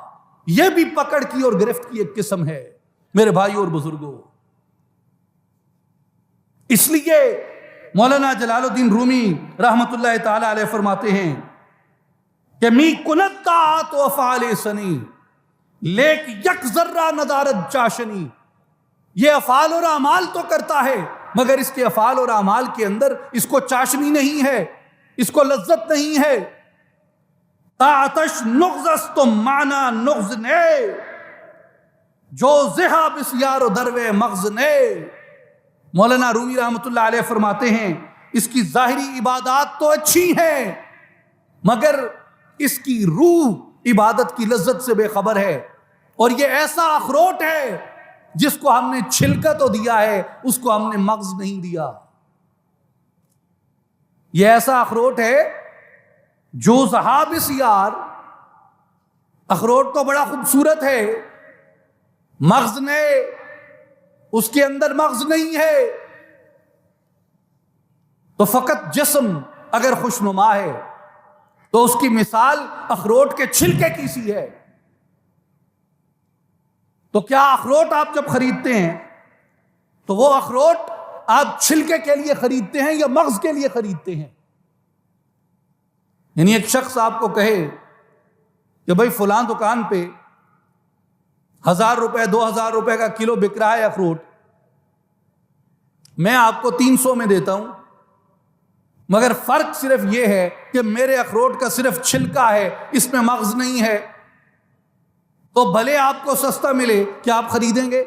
یہ بھی پکڑ کی اور گرفت کی ایک قسم ہے میرے بھائی اور بزرگوں۔ اس لیے مولانا جلال الدین رومی رحمت اللہ تعالی علیہ فرماتے ہیں کہ می کنت طاعت و افعال سنی لیک یک ذرہ ندارت چاشنی، یہ افعال اور اعمال تو کرتا ہے مگر اس کے افعال اور اعمال کے اندر اس کو چاشنی نہیں ہے، اس کو لذت نہیں ہے۔ طاعتش نغزست و معنی نغز نے جو زہا بسیار و دروے مغز نے۔ مولانا رومی رحمت اللہ علیہ فرماتے ہیں اس کی ظاہری عبادات تو اچھی ہیں مگر اس کی روح عبادت کی لذت سے بے خبر ہے، اور یہ ایسا اخروٹ ہے جس کو ہم نے چھلکا تو دیا ہے، اس کو ہم نے مغز نہیں دیا۔ یہ ایسا اخروٹ ہے جو ذہاب سیار، اخروٹ تو بڑا خوبصورت ہے، مغز نے اس کے اندر مغز نہیں ہے، تو فقط جسم اگر خوشنما ہے تو اس کی مثال اخروٹ کے چھلکے کی سی ہے۔ تو کیا اخروٹ آپ جب خریدتے ہیں تو وہ اخروٹ آپ چھلکے کے لیے خریدتے ہیں یا مغز کے لیے خریدتے ہیں؟ یعنی ایک شخص آپ کو کہے کہ بھائی فلاں دکان پہ 1000 روپے 2000 روپے کا کلو بک رہا ہے اخروٹ، میں آپ کو 300 میں دیتا ہوں، مگر فرق صرف یہ ہے کہ میرے اخروٹ کا صرف چھلکا ہے، اس میں مغز نہیں ہے، تو بھلے آپ کو سستا ملے، کیا آپ خریدیں گے؟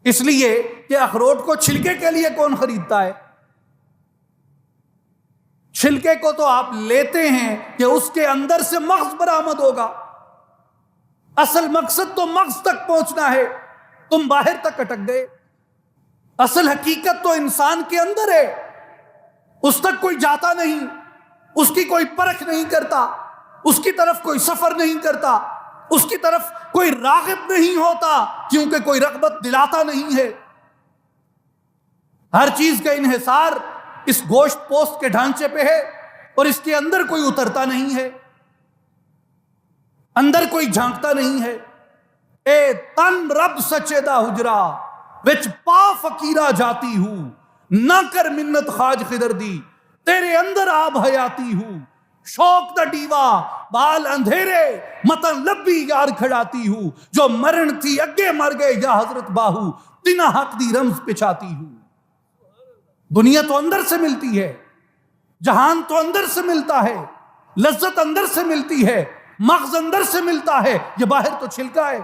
اس لیے کہ اخروٹ کو چھلکے کے لیے کون خریدتا ہے؟ چھلکے کو تو آپ لیتے ہیں کہ اس کے اندر سے مغز برآمد ہوگا، اصل مقصد تو مغز تک پہنچنا ہے، تم باہر تک اٹک گئے۔ اصل حقیقت تو انسان کے اندر ہے، اس تک کوئی جاتا نہیں، اس کی کوئی پرکھ نہیں کرتا، اس کی طرف کوئی سفر نہیں کرتا، اس کی طرف کوئی راغب نہیں ہوتا، کیونکہ کوئی رغبت دلاتا نہیں ہے۔ ہر چیز کا انحصار اس گوشت پوست کے ڈھانچے پہ ہے اور اس کے اندر کوئی اترتا نہیں ہے، اندر کوئی جھانکتا نہیں ہے۔ اے تن رب سچے دا حجرا وچ پا فقیرہ جاتی ہوں، نہ کر منت خواج خدر دی، تیرے اندر آب حیاتی ہوں، شوق دا ڈیوا بال اندھیرے متن لبی یار کھڑاتی ہوں، جو مرن تھی اگے مر گئے یا حضرت باہو، تینا حق دی رمز پچھاتی ہوں۔ دنیا تو اندر سے ملتی ہے، جہان تو اندر سے ملتا ہے، لذت اندر سے ملتی ہے، مغز اندر سے ملتا ہے، یہ باہر تو چھلکا ہے۔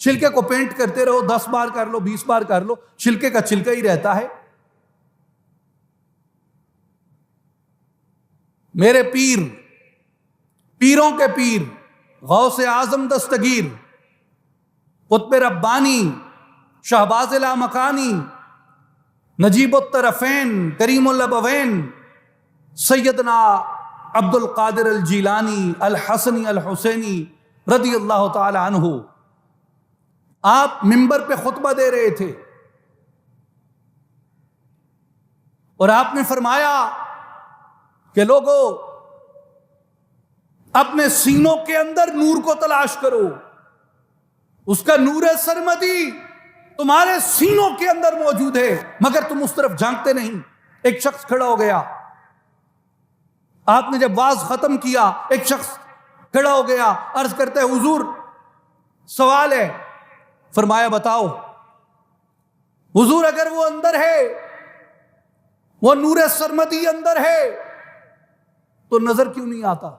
چھلکے کو پینٹ کرتے رہو، 10 بار کر لو، 20 بار کر لو، چھلکے کا چھلکا ہی رہتا ہے۔ میرے پیر، پیروں کے پیر، غوث اعظم دستگیر، قطب ربانی، شہباز لامکانی، نجیب الطرفین، کریم الابوین، سیدنا عبد القادر الجیلانی الحسنی الحسینی رضی اللہ تعالی عنہ، آپ منبر پہ خطبہ دے رہے تھے اور آپ نے فرمایا کہ لوگو اپنے سینوں کے اندر نور کو تلاش کرو، اس کا نور سرمدی تمہارے سینوں کے اندر موجود ہے، مگر تم اس طرف جھانکتے نہیں۔ ایک شخص کھڑا ہو گیا، آپ نے جب واز ختم کیا، ایک شخص کھڑا ہو گیا، عرض کرتے ہیں حضور سوال ہے، فرمایا بتاؤ۔ حضور اگر وہ اندر ہے، وہ نور سرمدی اندر ہے، تو نظر کیوں نہیں آتا؟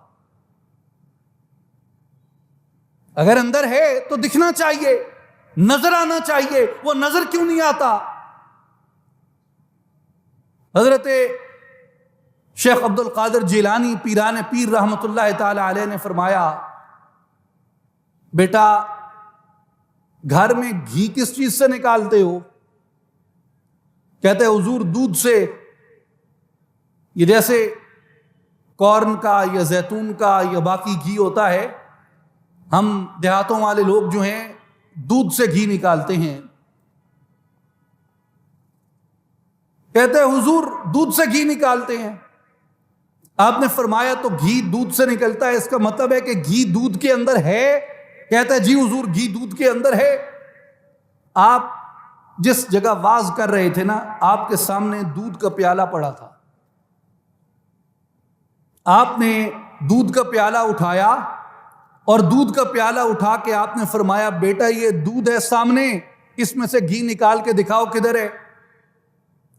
اگر اندر ہے تو دکھنا چاہیے، نظر آنا چاہیے، وہ نظر کیوں نہیں آتا؟ حضرت شیخ عبد القادر جیلانی پیران پیر رحمت اللہ تعالی علیہ نے فرمایا، بیٹا گھر میں گھی کس چیز سے نکالتے ہو؟ کہتے حضور دودھ سے، یہ جیسے کارن کا یا زیتون کا یا باقی گھی ہوتا ہے، ہم دیہاتوں والے لوگ جو ہیں دودھ سے گھی نکالتے ہیں۔ کہتے ہیں حضور دودھ سے گھی نکالتے ہیں۔ آپ نے فرمایا تو گھی دودھ سے نکلتا ہے، اس کا مطلب ہے کہ گھی دودھ کے اندر ہے؟ کہتا ہے جی حضور گھی دودھ کے اندر ہے۔ آپ جس جگہ واز کر رہے تھے نا، آپ کے سامنے دودھ کا پیالہ پڑا تھا، آپ نے دودھ کا پیالہ اٹھایا اور دودھ کا پیالہ اٹھا کے آپ نے فرمایا بیٹا یہ دودھ ہے سامنے، اس میں سے گھی نکال کے دکھاؤ کدھر ہے،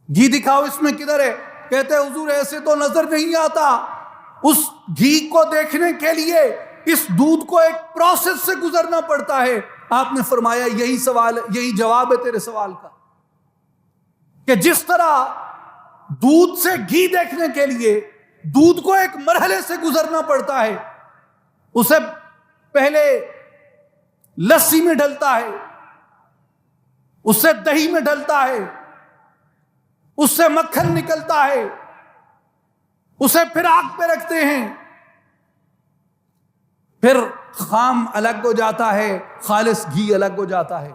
گھی دکھاؤ اس میں کدھر ہے۔ کہتے ہیں حضور ایسے تو نظر نہیں آتا، اس گھی کو دیکھنے کے لیے اس دودھ کو ایک پروسیس سے گزرنا پڑتا ہے۔ آپ نے فرمایا یہی سوال، یہی جواب ہے تیرے سوال کا، کہ جس طرح دودھ سے گھی دیکھنے کے لیے دودھ کو ایک مرحلے سے گزرنا پڑتا ہے، اسے پہلے لسی میں ڈلتا ہے، اس سے دہی میں ڈلتا ہے، اس سے مکھن نکلتا ہے، اسے پھر آگ پہ رکھتے ہیں، پھر خام الگ ہو جاتا ہے، خالص گھی الگ ہو جاتا ہے۔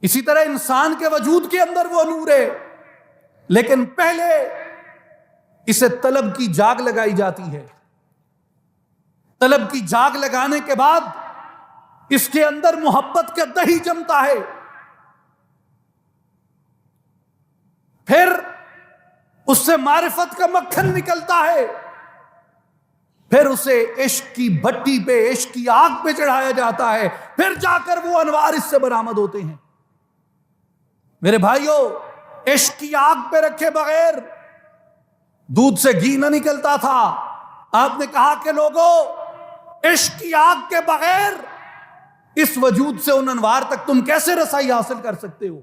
اسی طرح انسان کے وجود کے اندر وہ نور ہے، لیکن پہلے اسے طلب کی جاگ لگائی جاتی ہے. طلب کی جاگ لگانے کے بعد اس کے اندر محبت کا دہی جمتا ہے، پھر اس سے معرفت کا مکھن نکلتا ہے، پھر اسے عشق کی بھٹی پہ، عشق کی آگ پہ چڑھایا جاتا ہے، پھر جا کر وہ انوار اس سے برآمد ہوتے ہیں. میرے بھائیوں، عشق کی آگ پہ رکھے بغیر دودھ سے گھی نہ نکلتا تھا. آپ نے کہا کہ لوگوں، عشق کی آگ کے بغیر اس وجود سے ان انوار تک تم کیسے رسائی حاصل کر سکتے ہو؟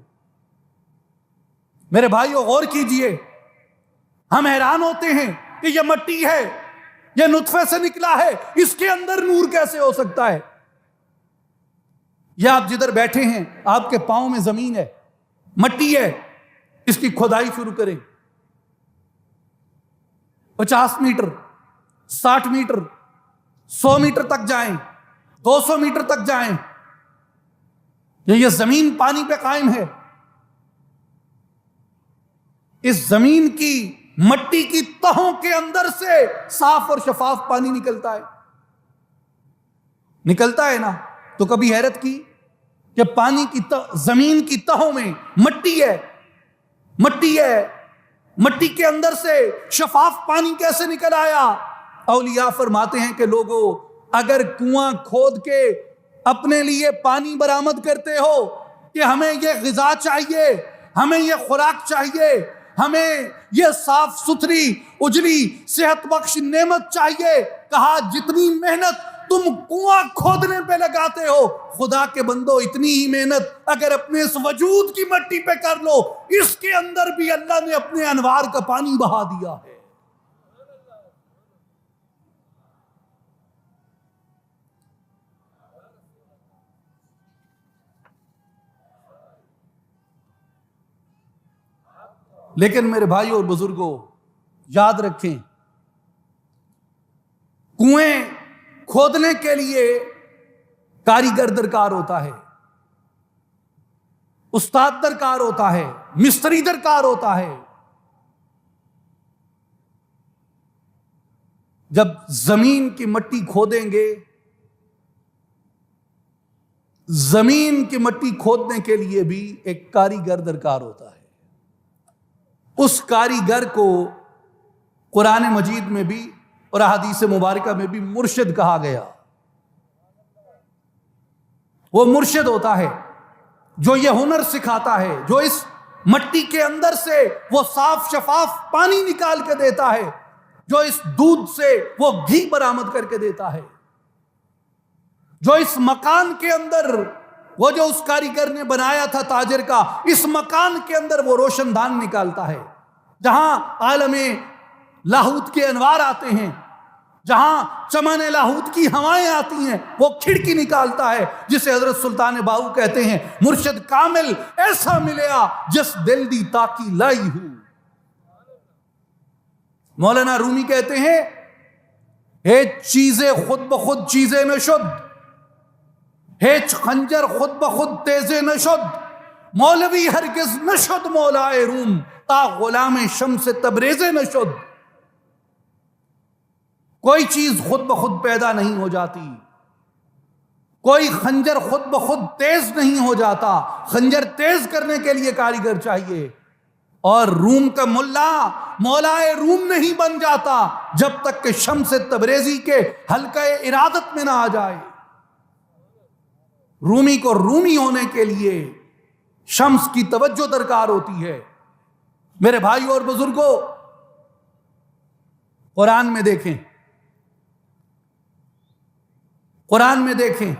میرے بھائیوں غور کیجئے، ہم حیران ہوتے ہیں کہ یہ مٹی ہے، یہ نطفے سے نکلا ہے، اس کے اندر نور کیسے ہو سکتا ہے؟ یہ آپ جدھر بیٹھے ہیں، آپ کے پاؤں میں زمین ہے، مٹی ہے، اس کی کھدائی شروع کریں، 50 میٹر 60 میٹر 100 میٹر تک جائیں، 200 میٹر تک جائیں، یہ زمین پانی پہ قائم ہے. اس زمین کی مٹی کی تہوں کے اندر سے صاف اور شفاف پانی نکلتا ہے. نکلتا ہے نا؟ تو کبھی حیرت کی کہ پانی کی زمین کی تہوں میں مٹی ہے، مٹی ہے، مٹی کے اندر سے شفاف پانی کیسے نکل آیا؟ اولیاء فرماتے ہیں کہ لوگوں، اگر کنواں کھود کے اپنے لیے پانی برآمد کرتے ہو کہ ہمیں یہ غذا چاہیے، ہمیں یہ خوراک چاہیے، ہمیں یہ صاف ستھری اجلی صحت بخش نعمت چاہیے، کہا جتنی محنت تم کنواں کھودنے پہ لگاتے ہو، خدا کے بندو اتنی ہی محنت اگر اپنے اس وجود کی مٹی پہ کر لو، اس کے اندر بھی اللہ نے اپنے انوار کا پانی بہا دیا ہے. لیکن میرے بھائیوں اور بزرگوں، یاد رکھیں، کنویں کھودنے کے لیے کاریگر درکار ہوتا ہے، استاد درکار ہوتا ہے، مستری درکار ہوتا ہے. جب زمین کی مٹی کھودیں گے، زمین کی مٹی کھودنے کے لیے بھی ایک کاریگر درکار ہوتا ہے. اس کاریگر کو قرآن مجید میں بھی اور احادیث مبارکہ میں بھی مرشد کہا گیا. وہ مرشد ہوتا ہے جو یہ ہنر سکھاتا ہے، جو اس مٹی کے اندر سے وہ صاف شفاف پانی نکال کے دیتا ہے، جو اس دودھ سے وہ گھی برآمد کر کے دیتا ہے، جو اس مکان کے اندر، وہ جو اس کاریگر نے بنایا تھا تاجر کا، اس مکان کے اندر وہ روشن دان نکالتا ہے، جہاں عالم لاہوت کے انوار آتے ہیں، جہاں چمن لاہوت کی ہوائیں آتی ہیں، وہ کھڑکی نکالتا ہے جسے حضرت سلطان باہو کہتے ہیں مرشد کامل ایسا ملیا جس دل دی تاکی لائی ہوں. مولانا رومی کہتے ہیں ہیچ چیزیں خود بخود چیزیں نشد، ہیچ خنجر خود بخود تیزے نشد، مولوی ہرگز نشد مولائے روم تا غلام شمس تبریزے نشد. کوئی چیز خود بخود پیدا نہیں ہو جاتی، کوئی خنجر خود بخود تیز نہیں ہو جاتا، خنجر تیز کرنے کے لیے کاریگر چاہیے. اور روم کا ملا مولائے روم نہیں بن جاتا جب تک کہ شمس تبریزی کے حلقہ ارادت میں نہ آ جائے. رومی کو رومی ہونے کے لیے شمس کی توجہ درکار ہوتی ہے. میرے بھائیوں اور بزرگوں، قرآن میں دیکھیں، قرآن میں دیکھیں،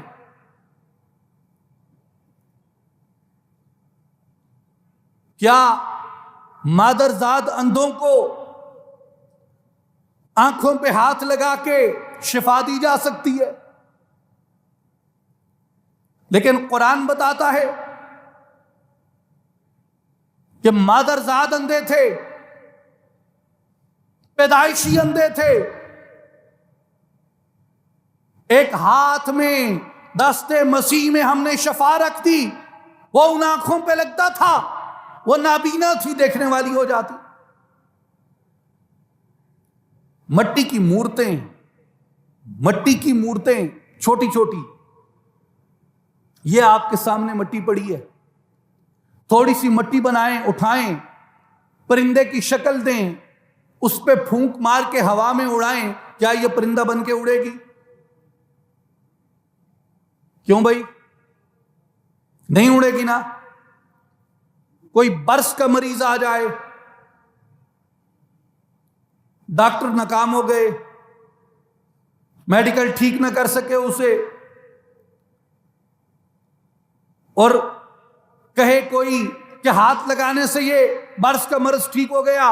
کیا مادرزاد اندھوں کو آنکھوں پہ ہاتھ لگا کے شفا دی جا سکتی ہے؟ لیکن قرآن بتاتا ہے کہ مادرزاد اندھے تھے، پیدائشی اندھے تھے، ایک ہاتھ میں دست مسیح میں ہم نے شفا رکھ دی، وہ ان آنکھوں پہ لگتا تھا، وہ نابینا تھی، دیکھنے والی ہو جاتی۔ مٹی کی مورتیں چھوٹی چھوٹی، یہ آپ کے سامنے مٹی پڑی ہے، تھوڑی سی مٹی بنائیں، اٹھائیں، پرندے کی شکل دیں، اس پہ پھونک مار کے ہوا میں اڑائیں، کیا یہ پرندہ بن کے اڑے گی؟ کیوں بھائی؟ نہیں اڑے گی نا۔ کوئی برس کا مریض آ جائے، ڈاکٹر ناکام ہو گئے، میڈیکل ٹھیک نہ کر سکے اسے، اور کہے کوئی کہ ہاتھ لگانے سے یہ برس کا مرض ٹھیک ہو گیا،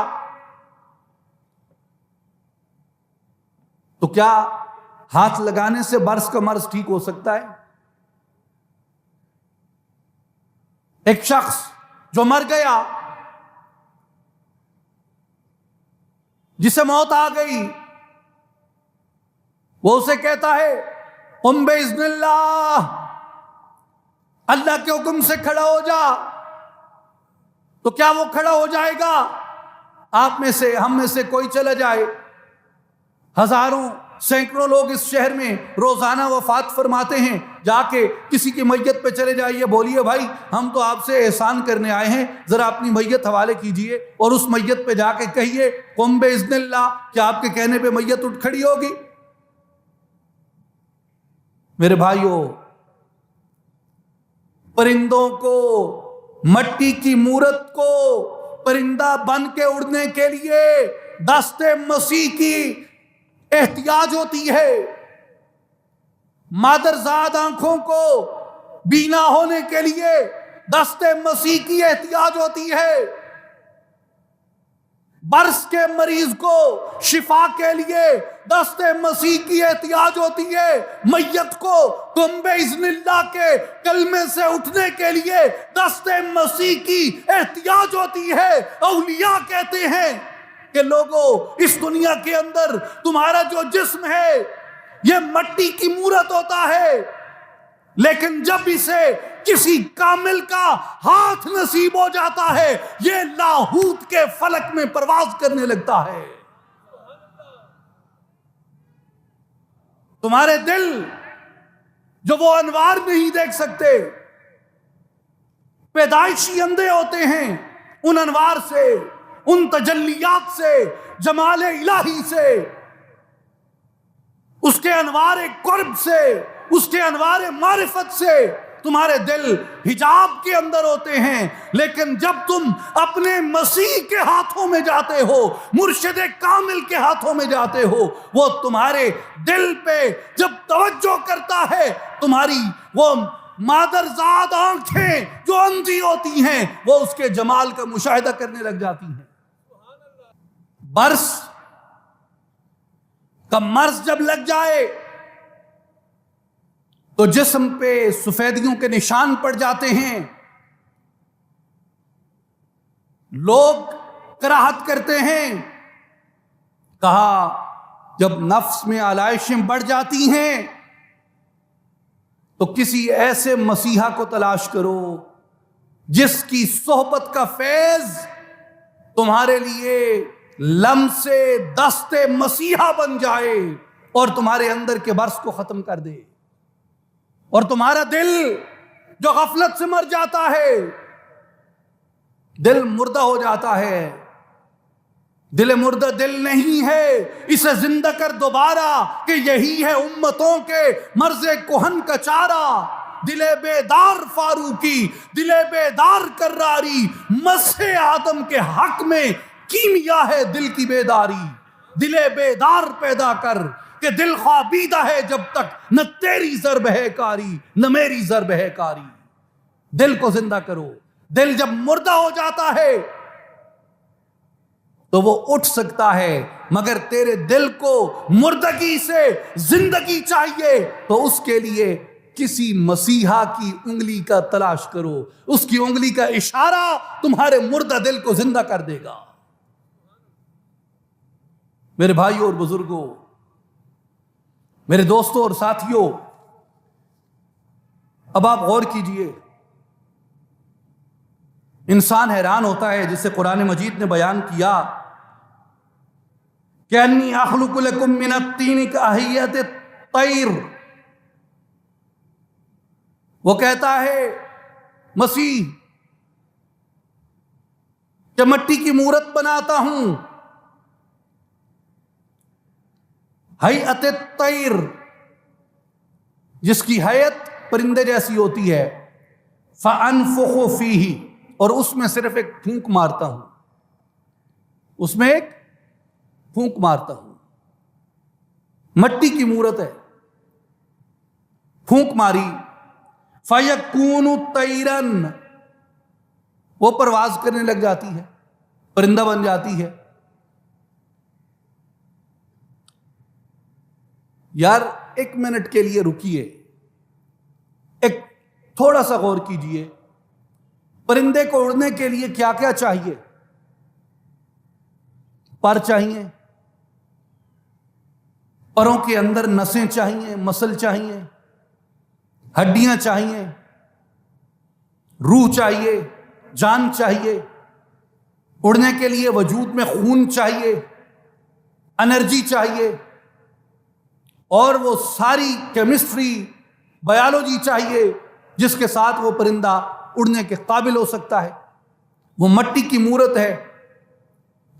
تو کیا ہاتھ لگانے سے برس کا مرض ٹھیک ہو سکتا ہے؟ ایک شخص جو مر گیا، جسے موت آ گئی، وہ اسے کہتا ہے قم باذن اللہ، اللہ کے حکم سے کھڑا ہو جا، تو کیا وہ کھڑا ہو جائے گا؟ آپ میں سے، ہم میں سے کوئی چلا جائے، ہزاروں سینکڑوں لوگ اس شہر میں روزانہ وفات فرماتے ہیں، جا کے کسی کی میت پہ چلے جائیے، بولیے بھائی ہم تو آپ سے احسان کرنے آئے ہیں، ذرا اپنی میت حوالے کیجئے، اور اس میت پہ جا کے کہیے قم باذن اللہ، کیا آپ کے کہنے پہ میت اٹھ کھڑی ہوگی؟ میرے بھائیوں، پرندوں کو، مٹی کی مورت کو پرندہ بن کے اڑنے کے لیے دست مسیح کی احتیاج ہوتی ہے۔ مادرزاد آنکھوں کو بینا ہونے کے لیے دست مسیح کی احتیاج ہوتی ہے۔ برس کے مریض کو شفا کے لیے دست مسیح کی احتیاج ہوتی ہے۔ میت کو قم باذن اللہ کے کلمے سے اٹھنے کے لیے دست مسیح کی احتیاج ہوتی ہے۔ اولیاء کہتے ہیں کہ لوگوں، اس دنیا کے اندر تمہارا جو جسم ہے یہ مٹی کی مورت ہوتا ہے، لیکن جب اسے کسی کامل کا ہاتھ نصیب ہو جاتا ہے، یہ لاہوت کے فلک میں پرواز کرنے لگتا ہے۔ تمہارے دل جو وہ انوار نہیں دیکھ سکتے، پیدائشی اندھے ہوتے ہیں ان انوار سے، ان تجلیات سے، جمال الہی سے، اس کے انوار قرب سے، اس کے انوار معرفت سے تمہارے دل حجاب کے اندر ہوتے ہیں۔ لیکن جب تم اپنے مسیح کے ہاتھوں میں جاتے ہو، مرشد کامل کے ہاتھوں میں جاتے ہو، وہ تمہارے دل پہ جب توجہ کرتا ہے، تمہاری وہ مادرزاد آنکھیں جو اندھی ہوتی ہیں وہ اس کے جمال کا مشاہدہ کرنے لگ جاتی ہیں۔ برس کا مرض جب لگ جائے تو جسم پہ سفیدیوں کے نشان پڑ جاتے ہیں، لوگ کراہت کرتے ہیں۔ کہا جب نفس میں آلائشیں بڑھ جاتی ہیں تو کسی ایسے مسیحا کو تلاش کرو جس کی صحبت کا فیض تمہارے لیے لمس دست مسیحا بن جائے اور تمہارے اندر کے برس کو ختم کر دے، اور تمہارا دل جو غفلت سے مر جاتا ہے، دل مردہ ہو جاتا ہے، دل مردہ دل نہیں ہے، اسے زندہ کر دوبارہ کہ یہی ہے امتوں کے مرض کہن کا چارہ۔ دل بیدار فاروقی، دل بیدار کراری، مسح آدم کے حق میں کیمیا ہے دل کی بیداری۔ دل بیدار پیدا کر کہ دل خوابیدہ ہے جب تک، نہ تیری ضرب ہے کاری نہ میری ضرب ہے کاری۔ دل کو زندہ کرو۔ دل جب مردہ ہو جاتا ہے تو وہ اٹھ سکتا ہے، مگر تیرے دل کو مردگی سے زندگی چاہیے، تو اس کے لیے کسی مسیحا کی انگلی کا تلاش کرو، اس کی انگلی کا اشارہ تمہارے مردہ دل کو زندہ کر دے گا۔ میرے بھائیوں اور بزرگوں، میرے دوستوں اور ساتھیوں، اب آپ غور کیجئے، انسان حیران ہوتا ہے، جسے قرآن مجید نے بیان کیا کہ انی اخلق لکم من الطین کہیئۃ الطیر، وہ کہتا ہے مسیح کہ مٹی کی مورت بناتا ہوں، ہیئت الطیر، جس کی حیت پرندے جیسی ہوتی ہے، فانفخ فیہ، اور اس میں صرف ایک پھونک مارتا ہوں، اس میں ایک پھونک مارتا ہوں، مٹی کی مورت ہے، پھونک ماری، فیکون طیرا، وہ پرواز کرنے لگ جاتی ہے، پرندہ بن جاتی ہے۔ یار ایک منٹ کے لیے رکیے، ایک تھوڑا سا غور کیجئے، پرندے کو اڑنے کے لیے کیا کیا چاہیے؟ پر چاہیے، پروں کے اندر نسیں چاہیے، مسل چاہیے، ہڈیاں چاہیے، روح چاہیے، جان چاہیے، اڑنے کے لیے وجود میں خون چاہیے، انرجی چاہیے، اور وہ ساری کیمسٹری، بایولوجی چاہیے جس کے ساتھ وہ پرندہ اڑنے کے قابل ہو سکتا ہے۔ وہ مٹی کی مورت ہے۔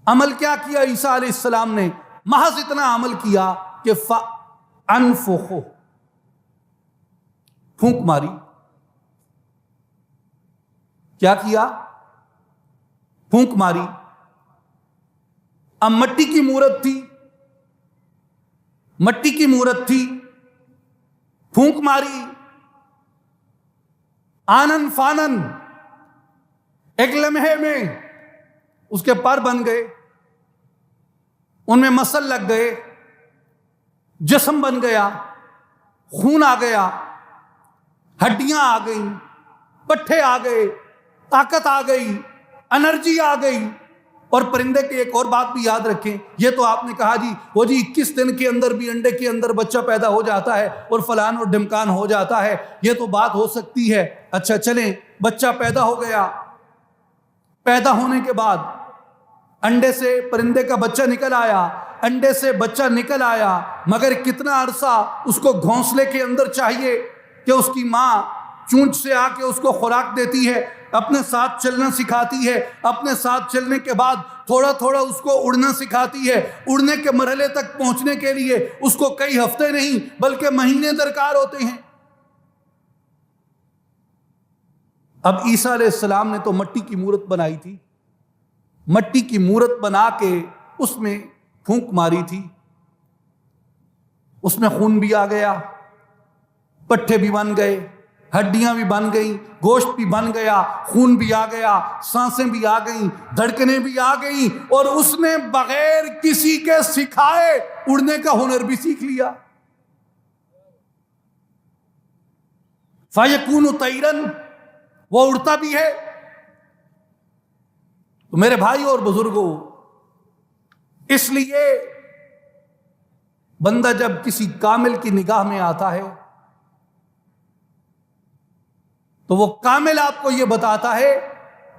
عمل کیا کیا عیسیٰ علیہ السلام نے؟ محض اتنا عمل کیا کہ فَأَنفُخُ، پھونک ماری۔ کیا کیا؟ پھونک ماری۔ اب مٹی کی مورت تھی، مٹی کی مورت تھی، پھونک ماری، آنن فانن، ایک لمحے میں اس کے پر بن گئے، ان میں مسل لگ گئے، جسم بن گیا، خون آ گیا، ہڈیاں آ گئیں، پٹھے آ گئے، طاقت آ گئی، انرجی آ گئی۔ اور پرندے کی ایک اور بات بھی یاد رکھیں، یہ تو آپ نے کہا جی وہ جی 21 دن کے اندر بھی انڈے کے اندر بچہ پیدا ہو جاتا ہے اور فلان اور ڈھمکان ہو جاتا ہے، یہ تو بات ہو سکتی ہے۔ اچھا چلیں، بچہ پیدا ہو گیا، پیدا ہونے کے بعد انڈے سے پرندے کا بچہ نکل آیا، انڈے سے بچہ نکل آیا، مگر کتنا عرصہ اس کو گھونسلے کے اندر چاہیے کہ اس کی ماں چونچ سے آ کے اس کو خوراک دیتی ہے، اپنے ساتھ چلنا سکھاتی ہے، اپنے ساتھ چلنے کے بعد تھوڑا تھوڑا اس کو اڑنا سکھاتی ہے۔ اڑنے کے مرحلے تک پہنچنے کے لیے اس کو کئی ہفتے نہیں بلکہ مہینے درکار ہوتے ہیں۔ اب عیسیٰ علیہ السلام نے تو مٹی کی مورت بنائی تھی، مٹی کی مورت بنا کے اس میں پھونک ماری تھی، اس میں خون بھی آ گیا، پٹھے بھی بن گئے، ہڈیاں بھی بن گئیں، گوشت بھی بن گیا، خون بھی آ گیا، سانسیں بھی آ گئیں، دھڑکنیں بھی آ گئیں، اور اس نے بغیر کسی کے سکھائے اڑنے کا ہنر بھی سیکھ لیا۔ فَيَكُونُ طَيْرًا، وہ اڑتا بھی ہے۔ تو میرے بھائی اور بزرگوں، اس لیے بندہ جب کسی کامل کی نگاہ میں آتا ہے تو وہ کامل آپ کو یہ بتاتا ہے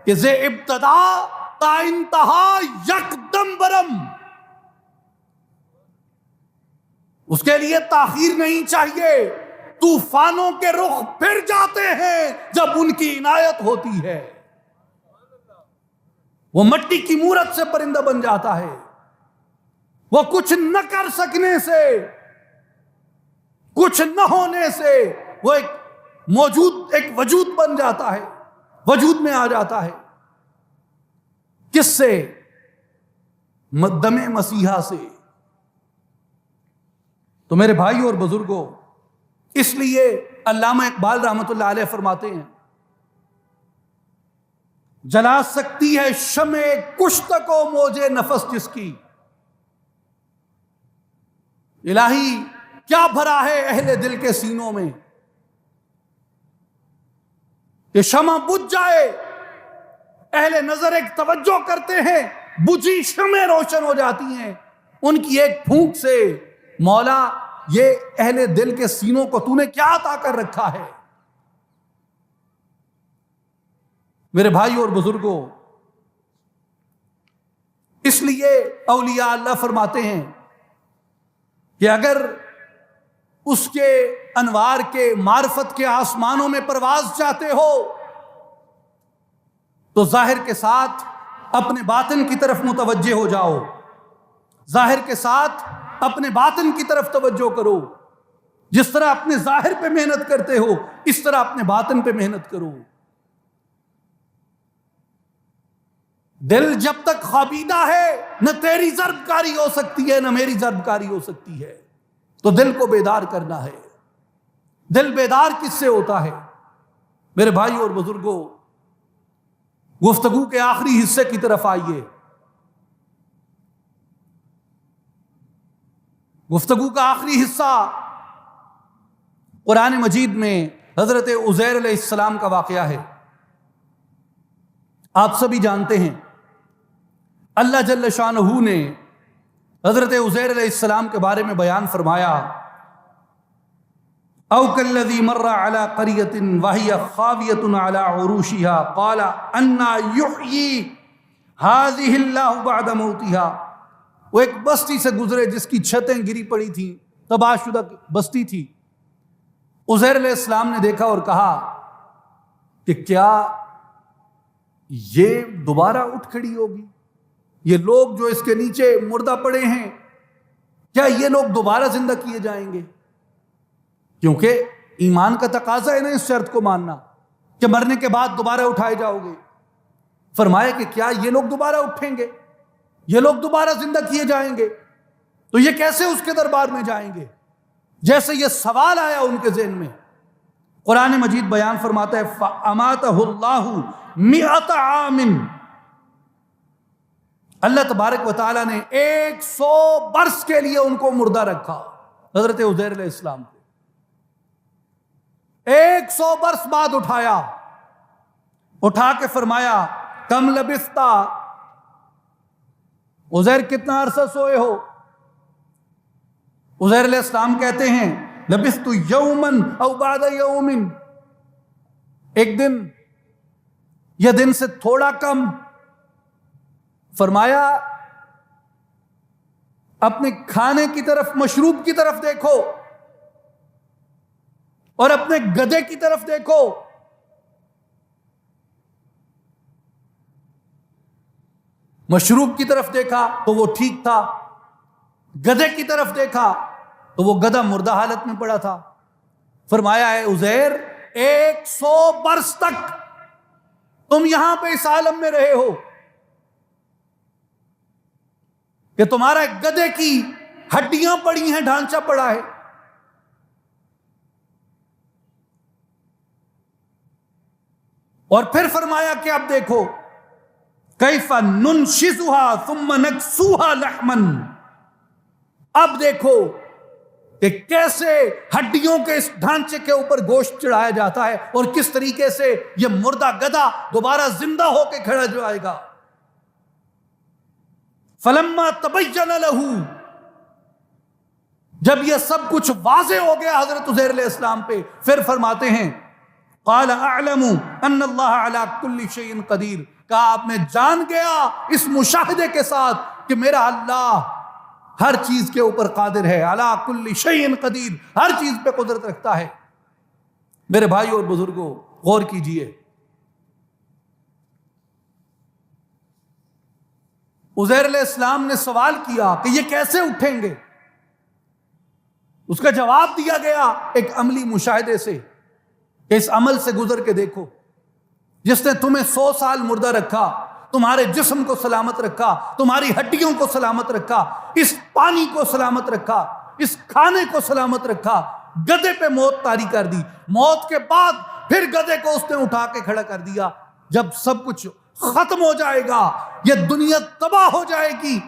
کہ زِ ابتدا تا انتہا یکدم برم، اس کے لیے تاخیر نہیں چاہیے۔ طوفانوں کے رخ پھر جاتے ہیں جب ان کی عنایت ہوتی ہے۔ وہ مٹی کی مورت سے پرندہ بن جاتا ہے، وہ کچھ نہ کر سکنے سے، کچھ نہ ہونے سے وہ ایک وجود بن جاتا ہے، وجود میں آ جاتا ہے۔ کس سے؟ دم مسیحا سے۔ تو میرے بھائی اور بزرگوں، اس لیے علامہ اقبال رحمۃ اللہ علیہ فرماتے ہیں، جلا سکتی ہے شمع کشت کو موجے نفس جس کی۔ الہی کیا بھرا ہے اہل دل کے سینوں میں کہ شمع بجھ جائے، اہل نظر ایک توجہ کرتے ہیں، بجھی شمع روشن ہو جاتی ہیں ان کی ایک پھونک سے۔ مولا یہ اہل دل کے سینوں کو تو نے کیا عطا کر رکھا ہے؟ میرے بھائی اور بزرگوں، اس لیے اولیاء اللہ فرماتے ہیں کہ اگر اس کے انوار کے معرفت کے آسمانوں میں پرواز چاہتے ہو تو ظاہر کے ساتھ اپنے باطن کی طرف متوجہ ہو جاؤ، ظاہر کے ساتھ اپنے باطن کی طرف توجہ کرو۔ جس طرح اپنے ظاہر پہ محنت کرتے ہو اس طرح اپنے باطن پہ محنت کرو۔ دل جب تک خوابیدہ ہے نہ تیری ضرب کاری ہو سکتی ہے نہ میری ضرب کاری ہو سکتی ہے، تو دل کو بیدار کرنا ہے۔ دل بیدار کس سے ہوتا ہے؟ میرے بھائی اور بزرگوں، گفتگو کے آخری حصے کی طرف آئیے۔ گفتگو کا آخری حصہ قرآن مجید میں حضرت عزیر علیہ السلام کا واقعہ ہے۔ آپ سبھی جانتے ہیں اللہ جل شانہ نے حضرت عزیر علیہ السلام کے بارے میں بیان فرمایا، او کالذی مر علی قریۃ وہی خاویۃ علی عروشها قال انا یحیی ہذہ اللہ بعد موتها۔ وہ ایک بستی سے گزرے جس کی چھتیں گری پڑی تھیں، تباہ شدہ بستی تھی۔ عزیر علیہ السلام نے دیکھا اور کہا کہ کیا یہ دوبارہ اٹھ کھڑی ہوگی؟ یہ لوگ جو اس کے نیچے مردہ پڑے ہیں، کیا یہ لوگ دوبارہ زندہ کیے جائیں گے؟ کیونکہ ایمان کا تقاضا ہے نا اس شرط کو ماننا کہ مرنے کے بعد دوبارہ اٹھائے جاؤ گے۔ فرمایا کہ کیا یہ لوگ دوبارہ اٹھیں گے؟ یہ لوگ دوبارہ زندہ کیے جائیں گے؟ تو یہ کیسے اس کے دربار میں جائیں گے؟ جیسے یہ سوال آیا ان کے ذہن میں، قرآن مجید بیان فرماتا ہے فَأَمَاتَهُ اللَّهُ مِئَةَ عَامٍ، اللہ تبارک و تعالیٰ نے 100 برس کے لیے ان کو مردہ رکھا، حضرت عزیر علیہ السلام کو 100 برس بعد اٹھایا، اٹھا کے فرمایا کم لبثتا، عزیر کتنا عرصہ سوئے ہو؟ عزیر علیہ السلام کہتے ہیں لبثت یومن او بعد یومن، ایک دن یا دن سے تھوڑا کم۔ فرمایا اپنے کھانے کی طرف، مشروب کی طرف دیکھو اور اپنے گدھے کی طرف دیکھو، مشروب کی طرف دیکھا تو وہ ٹھیک تھا، گدھے کی طرف دیکھا تو وہ گدھا مردہ حالت میں پڑا تھا۔ فرمایا ہے عزیر 100 برس تک تم یہاں پہ اس عالم میں رہے ہو کہ تمہارا گدھے کی ہڈیاں پڑی ہیں، ڈھانچہ پڑا ہے، اور پھر فرمایا کہ اب دیکھو کیف ننشزها ثم نکسوها لحما، اب دیکھو کہ کیسے ہڈیوں کے اس ڈھانچے کے اوپر گوشت چڑھایا جاتا ہے اور کس طریقے سے یہ مردہ گدھا دوبارہ زندہ ہو کے کھڑا جائے گا۔ فلما تبین لہ، جب یہ سب کچھ واضح ہو گیا حضرت عزیر علیہ السلام پہ، پھر فرماتے ہیں قال اعلم ان اللہ علی کل شیء قدیر، کہا آپ نے جان گیا اس مشاہدے کے ساتھ کہ میرا اللہ ہر چیز کے اوپر قادر ہے، علی کل شیء قدیر، ہر چیز پہ قدرت رکھتا ہے۔ میرے بھائی اور بزرگوں غور کیجئے، عزیر علیہ السلام نے سوال کیا کہ یہ کیسے اٹھیں گے؟ اس کا جواب دیا گیا ایک عملی مشاہدے سے کہ اس عمل سے گزر کے دیکھو، جس نے تمہیں 100 سال مردہ رکھا، تمہارے جسم کو سلامت رکھا، تمہاری ہڈیوں کو سلامت رکھا، اس پانی کو سلامت رکھا، اس کھانے کو سلامت رکھا، گدھے پہ موت طاری کر دی، موت کے بعد پھر گدھے کو اس نے اٹھا کے کھڑا کر دیا۔ جب سب کچھ ختم ہو جائے گا، یہ دنیا تباہ ہو جائے گی،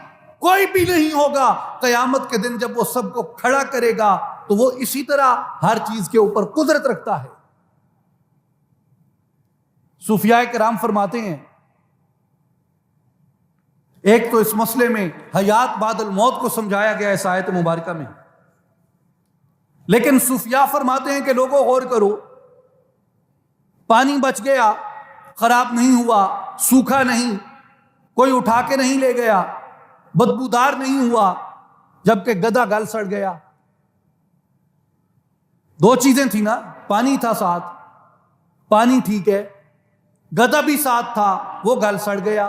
کوئی بھی نہیں ہوگا، قیامت کے دن جب وہ سب کو کھڑا کرے گا تو وہ اسی طرح ہر چیز کے اوپر قدرت رکھتا ہے۔ صوفیاء کرام فرماتے ہیں ایک تو اس مسئلے میں حیات بعد الموت کو سمجھایا گیا اس آیت مبارکہ میں، لیکن صوفیاء فرماتے ہیں کہ لوگوں غور کرو، پانی بچ گیا، خراب نہیں ہوا، سوکھا نہیں، کوئی اٹھا کے نہیں لے گیا، بدبودار نہیں ہوا، جبکہ گدھا گل سڑ گیا۔ دو چیزیں تھیں نا، پانی تھا ساتھ، پانی ٹھیک ہے، گدھا بھی ساتھ تھا، وہ گل سڑ گیا۔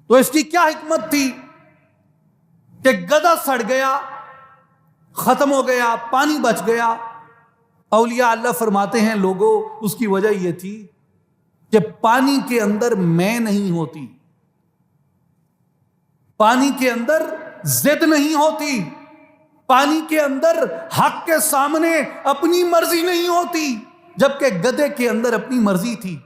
تو اس کی کیا حکمت تھی کہ گدھا سڑ گیا، ختم ہو گیا، پانی بچ گیا۔ اولیاء اللہ فرماتے ہیں لوگوں، اس کی وجہ یہ تھی کہ پانی کے اندر میں نہیں ہوتی، پانی کے اندر ضد نہیں ہوتی، پانی کے اندر حق کے سامنے اپنی مرضی نہیں ہوتی، جبکہ گدھے کے اندر اپنی مرضی تھی،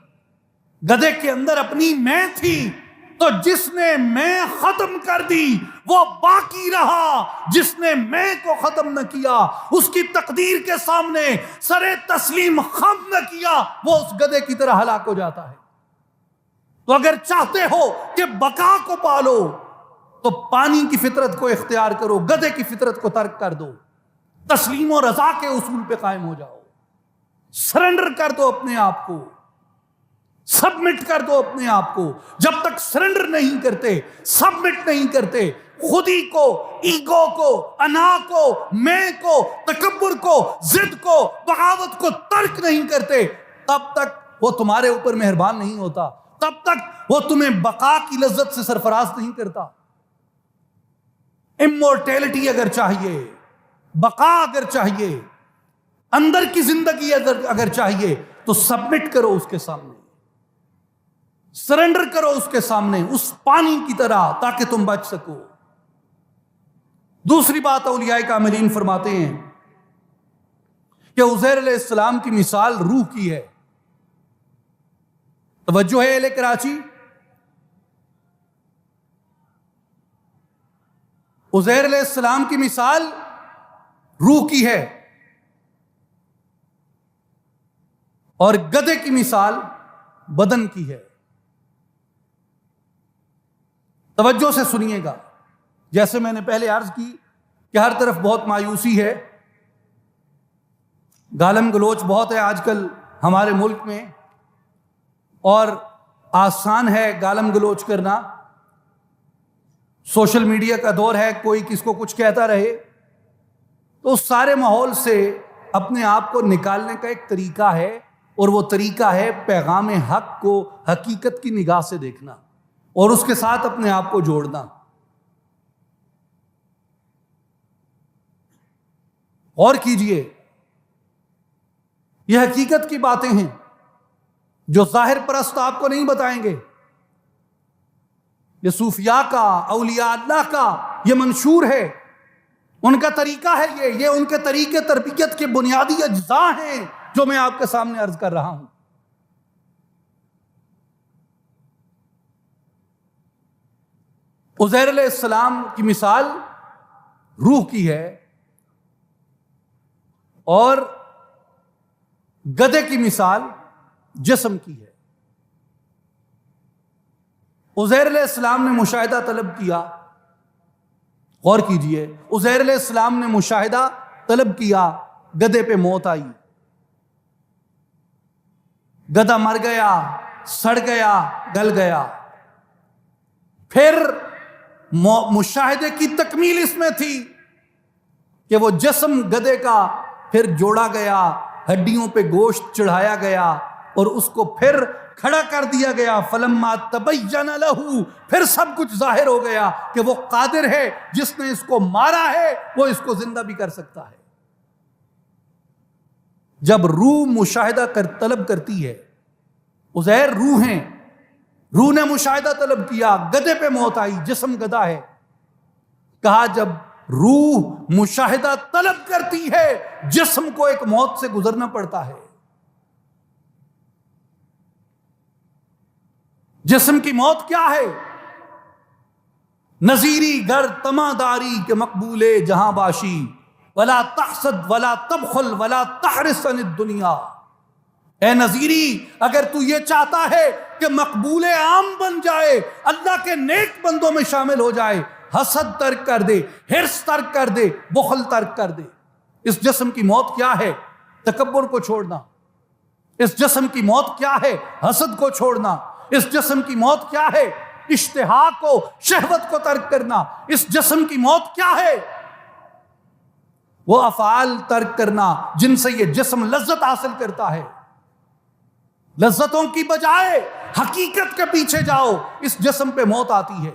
گدھے کے اندر اپنی میں تھی۔ تو جس نے میں ختم کر دی وہ باقی رہا، جس نے میں کو ختم نہ کیا، اس کی تقدیر کے سامنے سرے تسلیم خم نہ کیا، وہ اس گدھے کی طرح ہلاک ہو جاتا ہے۔ تو اگر چاہتے ہو کہ بقا کو پالو تو پانی کی فطرت کو اختیار کرو، گدھے کی فطرت کو ترک کر دو، تسلیم و رضا کے اصول پہ قائم ہو جاؤ، سرنڈر کر دو اپنے آپ کو، سبمٹ کر دو اپنے آپ کو۔ جب تک سرنڈر نہیں کرتے، سبمٹ نہیں کرتے، خودی کو، ایگو کو، انا کو، میں کو، تکبر کو، ضد کو، بغاوت کو ترک نہیں کرتے، تب تک وہ تمہارے اوپر مہربان نہیں ہوتا، تب تک وہ تمہیں بقا کی لذت سے سرفراز نہیں کرتا۔ امورٹیلٹی اگر چاہیے، بقا اگر چاہیے، اندر کی زندگی اگر چاہیے تو سبمٹ کرو اس کے سامنے، سرنڈر کرو اس کے سامنے، اس پانی کی طرح، تاکہ تم بچ سکو۔ دوسری بات اولیاء کاملین فرماتے ہیں کہ عزیر علیہ السلام کی مثال روح کی ہے۔ توجہ ہے اہل کراچی، عزیر علیہ السلام کی مثال روح کی ہے، اور گدھے کی مثال بدن کی ہے۔ توجہ سے سنیے گا، جیسے میں نے پہلے عرض کی کہ ہر طرف بہت مایوسی ہے، گالم گلوچ بہت ہے آج کل ہمارے ملک میں، اور آسان ہے گالم گلوچ کرنا، سوشل میڈیا کا دور ہے، کوئی کس کو کچھ کہتا رہے۔ تو اس سارے ماحول سے اپنے آپ کو نکالنے کا ایک طریقہ ہے، اور وہ طریقہ ہے پیغام حق کو حقیقت کی نگاہ سے دیکھنا اور اس کے ساتھ اپنے آپ کو جوڑنا۔ غور کیجئے، یہ حقیقت کی باتیں ہیں جو ظاہر پرست آپ کو نہیں بتائیں گے۔ یہ صوفیاء کا، اولیاء اللہ کا یہ منشور ہے، ان کا طریقہ ہے، یہ ان کے طریقے تربیت کے بنیادی اجزاء ہیں جو میں آپ کے سامنے عرض کر رہا ہوں۔ عزیر علیہ السلام کی مثال روح کی ہے، اور گدھے کی مثال جسم کی ہے۔ عزیر علیہ السلام نے مشاہدہ طلب کیا، غور کیجئے، عزیر علیہ السلام نے مشاہدہ طلب کیا، گدھے پہ موت آئی، گدھا مر گیا، سڑ گیا، گل گیا۔ پھر مشاہدے کی تکمیل اس میں تھی کہ وہ جسم گدھے کا پھر جوڑا گیا، ہڈیوں پہ گوشت چڑھایا گیا، اور اس کو پھر کھڑا کر دیا گیا۔ فلما تبین لہ، پھر سب کچھ ظاہر ہو گیا کہ وہ قادر ہے، جس نے اس کو مارا ہے وہ اس کو زندہ بھی کر سکتا ہے۔ جب روح مشاہدہ طلب کرتی ہے، عزیر روح ہیں، روح نے مشاہدہ طلب کیا، گدھے پہ موت آئی، جسم گدھا ہے۔ کہا جب روح مشاہدہ طلب کرتی ہے، جسم کو ایک موت سے گزرنا پڑتا ہے۔ جسم کی موت کیا ہے؟ نذیری گر تماداری کے مقبولے جہاں باشی، ولا تحسد ولا تبخل ولا تحرص عن الدنیا۔ اے نذیری، اگر تو یہ چاہتا ہے کہ مقبول عام بن جائے، اللہ کے نیک بندوں میں شامل ہو جائے، حسد ترک کر دے، حرص ترک کر دے، بخل ترک کر دے۔ اس جسم کی موت کیا ہے؟ تکبر کو چھوڑنا، اس جسم کی موت کیا ہے؟ حسد کو چھوڑنا۔ اس جسم کی موت کیا ہے؟ اشتہا کو، شہوت کو ترک کرنا۔ اس جسم کی موت کیا ہے؟ وہ افعال ترک کرنا جن سے یہ جسم لذت حاصل کرتا ہے۔ لذتوں کی بجائے حقیقت کے پیچھے جاؤ، اس جسم پہ موت آتی ہے۔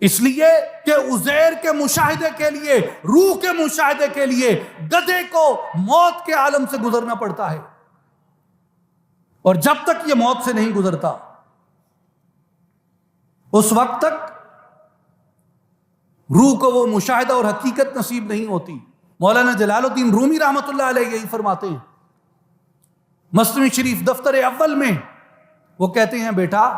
اس لیے کہ عزیر کے مشاہدے کے لیے، روح کے مشاہدے کے لیے گدھے کو موت کے عالم سے گزرنا پڑتا ہے، اور جب تک یہ موت سے نہیں گزرتا اس وقت تک روح کو وہ مشاہدہ اور حقیقت نصیب نہیں ہوتی۔ مولانا جلال الدین رومی رحمۃ اللہ علیہ یہی فرماتے ہیں مثنوی شریف دفتر اول میں۔ وہ کہتے ہیں بیٹا،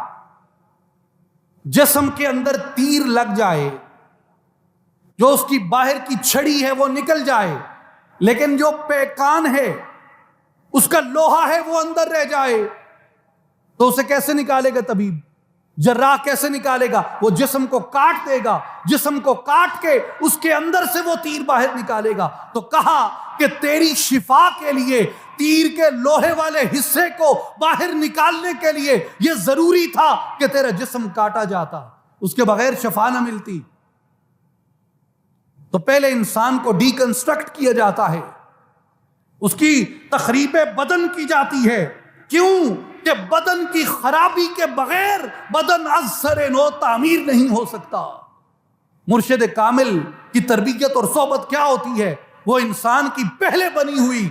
جسم کے اندر تیر لگ جائے، جو اس کی باہر کی چھڑی ہے وہ نکل جائے، لیکن جو پیکان ہے، اس کا لوہا ہے، وہ اندر رہ جائے، تو اسے کیسے نکالے گا طبیب؟ جراح کیسے نکالے گا؟ وہ جسم کو کاٹ دے گا، جسم کو کاٹ کے اس کے اندر سے وہ تیر باہر نکالے گا۔ تو کہا کہ تیری شفا کے لیے تیر کے لوہے والے حصے کو باہر نکالنے کے لیے یہ ضروری تھا کہ تیرا جسم کاٹا جاتا، اس کے بغیر شفا نہ ملتی۔ تو پہلے انسان کو ڈی کنسٹرکٹ کیا جاتا ہے، اس کی تخریب بدن کی جاتی ہے۔ کیوں کہ بدن کی خرابی کے بغیر بدن از سر نو تعمیر نہیں ہو سکتا۔ مرشد کامل کی تربیت اور صحبت کیا ہوتی ہے؟ وہ انسان کی پہلے بنی ہوئی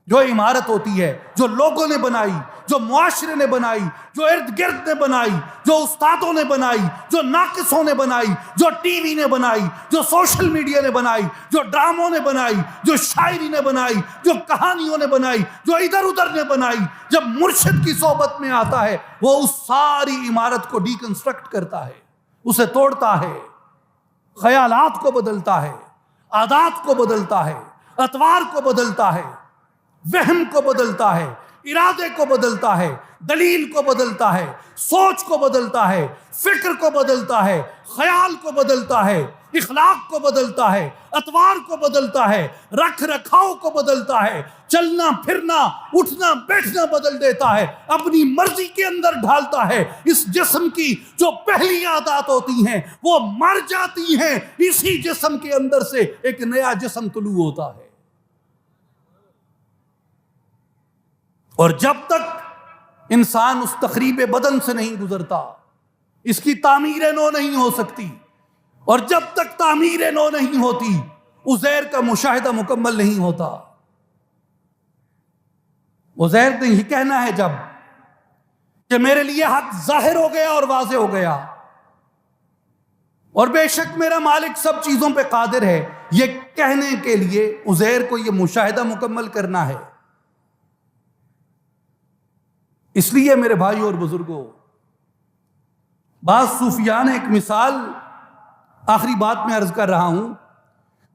جو عمارت ہوتی ہے، جو لوگوں نے بنائی، جو معاشرے نے بنائی، جو ارد گرد نے بنائی، جو استادوں نے بنائی، جو ناقصوں نے بنائی، جو ٹی وی نے بنائی، جو سوشل میڈیا نے بنائی، جو ڈراموں نے بنائی، جو شاعری نے بنائی، جو کہانیوں نے بنائی، جو ادھر ادھر نے بنائی۔ جب مرشد کی صحبت میں آتا ہے، وہ اس ساری عمارت کو ڈی کنسٹرکٹ کرتا ہے، اسے توڑتا ہے، خیالات کو بدلتا ہے، عادات کو بدلتا ہے، اطوار کو بدلتا ہے، وہم کو بدلتا ہے، ارادے کو بدلتا ہے، دلیل کو بدلتا ہے، سوچ کو بدلتا ہے، فکر کو بدلتا ہے، خیال کو بدلتا ہے، اخلاق کو بدلتا ہے، اطوار کو بدلتا ہے، رکھ رکھاؤ کو بدلتا ہے، چلنا پھرنا اٹھنا بیٹھنا بدل دیتا ہے، اپنی مرضی کے اندر ڈھالتا ہے۔ اس جسم کی جو پہلی عادات ہوتی ہیں وہ مر جاتی ہیں، اسی جسم کے اندر سے ایک نیا جسم طلوع ہوتا ہے۔ اور جب تک انسان اس تخریب بدن سے نہیں گزرتا، اس کی تعمیر نو نہیں ہو سکتی، اور جب تک تعمیر نو نہیں ہوتی، عزیر کا مشاہدہ مکمل نہیں ہوتا۔ عزیر نے یہ کہنا ہے جب کہ میرے لیے حق ظاہر ہو گیا اور واضح ہو گیا، اور بے شک میرا مالک سب چیزوں پہ قادر ہے، یہ کہنے کے لیے عزیر کو یہ مشاہدہ مکمل کرنا ہے۔ اس لیے میرے بھائی اور بزرگوں، بعض صوفیاء نے ایک مثال، آخری بات میں عرض کر رہا ہوں،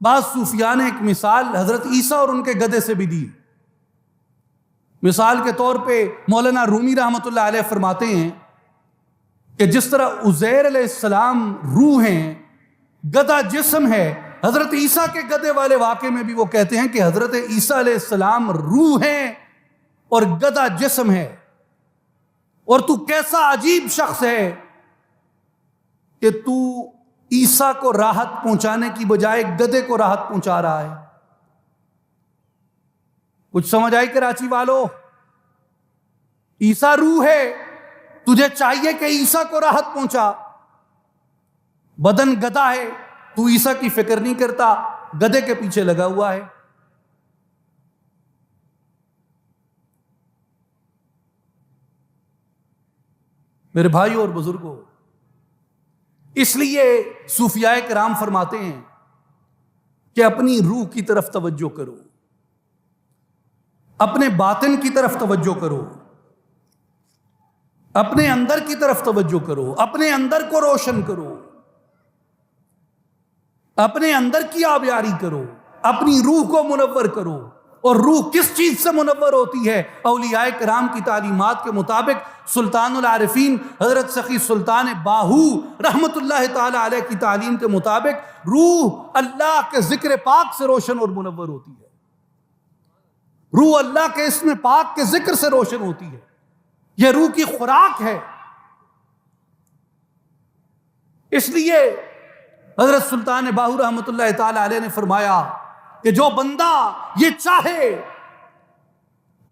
بعض صوفیاء نے ایک مثال حضرت عیسیٰ اور ان کے گدھے سے بھی دی۔ مثال کے طور پہ مولانا رومی رحمۃ اللہ علیہ فرماتے ہیں کہ جس طرح عزیر علیہ السلام روح ہیں، گدھا جسم ہے، حضرت عیسیٰ کے گدھے والے واقعے میں بھی وہ کہتے ہیں کہ حضرت عیسیٰ علیہ السلام روح ہیں اور گدھا جسم ہے، اور تو کیسا عجیب شخص ہے کہ تو عیسیٰ کو راحت پہنچانے کی بجائے گدھے کو راحت پہنچا رہا ہے۔ کچھ سمجھ آئی کراچی والو؟ عیسیٰ روح ہے، تجھے چاہیے کہ عیسیٰ کو راحت پہنچا۔ بدن گدھا ہے، تو عیسیٰ کی فکر نہیں کرتا، گدھے کے پیچھے لگا ہوا ہے۔ میرے بھائی اور بزرگوں، اس لیے صوفیاء کرام فرماتے ہیں کہ اپنی روح کی طرف توجہ کرو، اپنے باطن کی طرف توجہ کرو، اپنے اندر کی طرف توجہ کرو، اپنے اندر کو روشن کرو، اپنے اندر کی آبیاری کرو، اپنی روح کو منور کرو۔ اور روح کس چیز سے منور ہوتی ہے؟ اولیاء کرام کی تعلیمات کے مطابق سلطان العارفین حضرت سخی سلطان باہو رحمت اللہ تعالی علیہ کی تعلیم کے مطابق روح اللہ کے ذکر پاک سے روشن اور منور ہوتی ہے۔ روح اللہ کے اسم پاک کے ذکر سے روشن ہوتی ہے، یہ روح کی خوراک ہے۔ اس لیے حضرت سلطان باہو رحمۃ اللہ تعالی علیہ نے فرمایا کہ جو بندہ یہ چاہے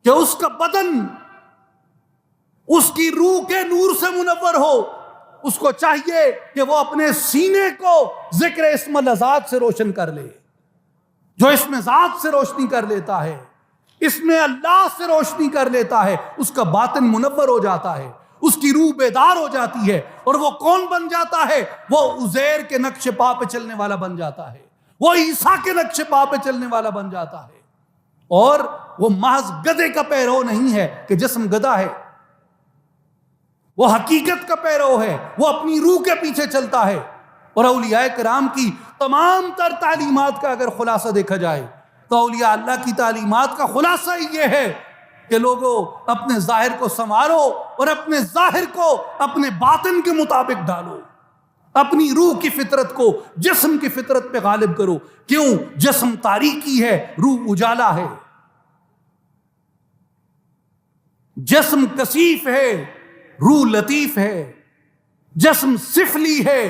کہ اس کا بدن اس کی روح کے نور سے منور ہو، اس کو چاہیے کہ وہ اپنے سینے کو ذکر اسم اللہ ذات سے روشن کر لے۔ جو اس میں ذات سے روشنی کر لیتا ہے، اس میں اللہ سے روشنی کر لیتا ہے، اس کا باطن منور ہو جاتا ہے، اس کی روح بیدار ہو جاتی ہے، اور وہ کون بن جاتا ہے؟ وہ عزیر کے نقش پا پہ چلنے والا بن جاتا ہے، وہ عیسیٰ کے نقش پا پہ چلنے والا بن جاتا ہے، اور وہ محض گدھے کا پیرو نہیں ہے کہ جسم گدھا ہے، وہ حقیقت کا پیرو ہے، وہ اپنی روح کے پیچھے چلتا ہے۔ اور اولیاء کرام کی تمام تر تعلیمات کا اگر خلاصہ دیکھا جائے تو اولیاء اللہ کی تعلیمات کا خلاصہ یہ ہے کہ لوگوں اپنے ظاہر کو سنوارو اور اپنے ظاہر کو اپنے باطن کے مطابق ڈالو، اپنی روح کی فطرت کو جسم کی فطرت پہ غالب کرو۔ کیوں؟ جسم تاریکی ہے، روح اجالا ہے، جسم کثیف ہے، روح لطیف ہے، جسم سفلی ہے،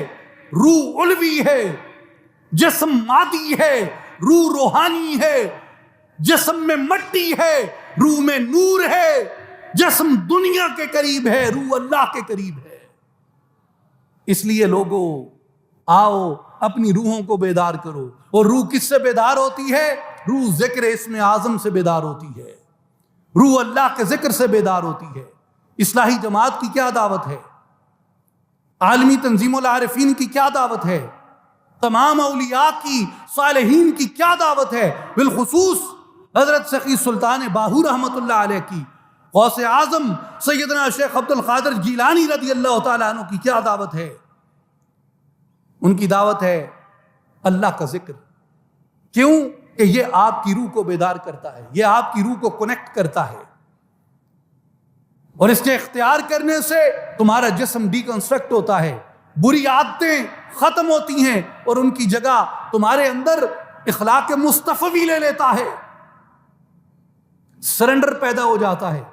روح علوی ہے، جسم مادی ہے، روح روحانی ہے، جسم میں مٹی ہے، روح میں نور ہے، جسم دنیا کے قریب ہے، روح اللہ کے قریب ہے۔ اس لیے لوگوں آؤ اپنی روحوں کو بیدار کرو، اور روح کس سے بیدار ہوتی ہے؟ روح ذکر اسم اعظم سے بیدار ہوتی ہے، روح اللہ کے ذکر سے بیدار ہوتی ہے۔ اصلاحی جماعت کی کیا دعوت ہے؟ عالمی تنظیم العارفین کی کیا دعوت ہے؟ تمام اولیاء کی، صالحین کی کیا دعوت ہے؟ بالخصوص حضرت سخی سلطان باہو رحمۃ اللہ علیہ کی، غوث اعظم سیدنا شیخ عبد القادر جیلانی رضی اللہ تعالیٰ عنہ کی کیا دعوت ہے؟ ان کی دعوت ہے اللہ کا ذکر۔ کیوں؟ کہ یہ آپ کی روح کو بیدار کرتا ہے، یہ آپ کی روح کو کنیکٹ کرتا ہے، اور اس کے اختیار کرنے سے تمہارا جسم ڈی کنسٹرکٹ ہوتا ہے، بری عادتیں ختم ہوتی ہیں، اور ان کی جگہ تمہارے اندر اخلاق مصطفی لے لیتا ہے، سرنڈر پیدا ہو جاتا ہے،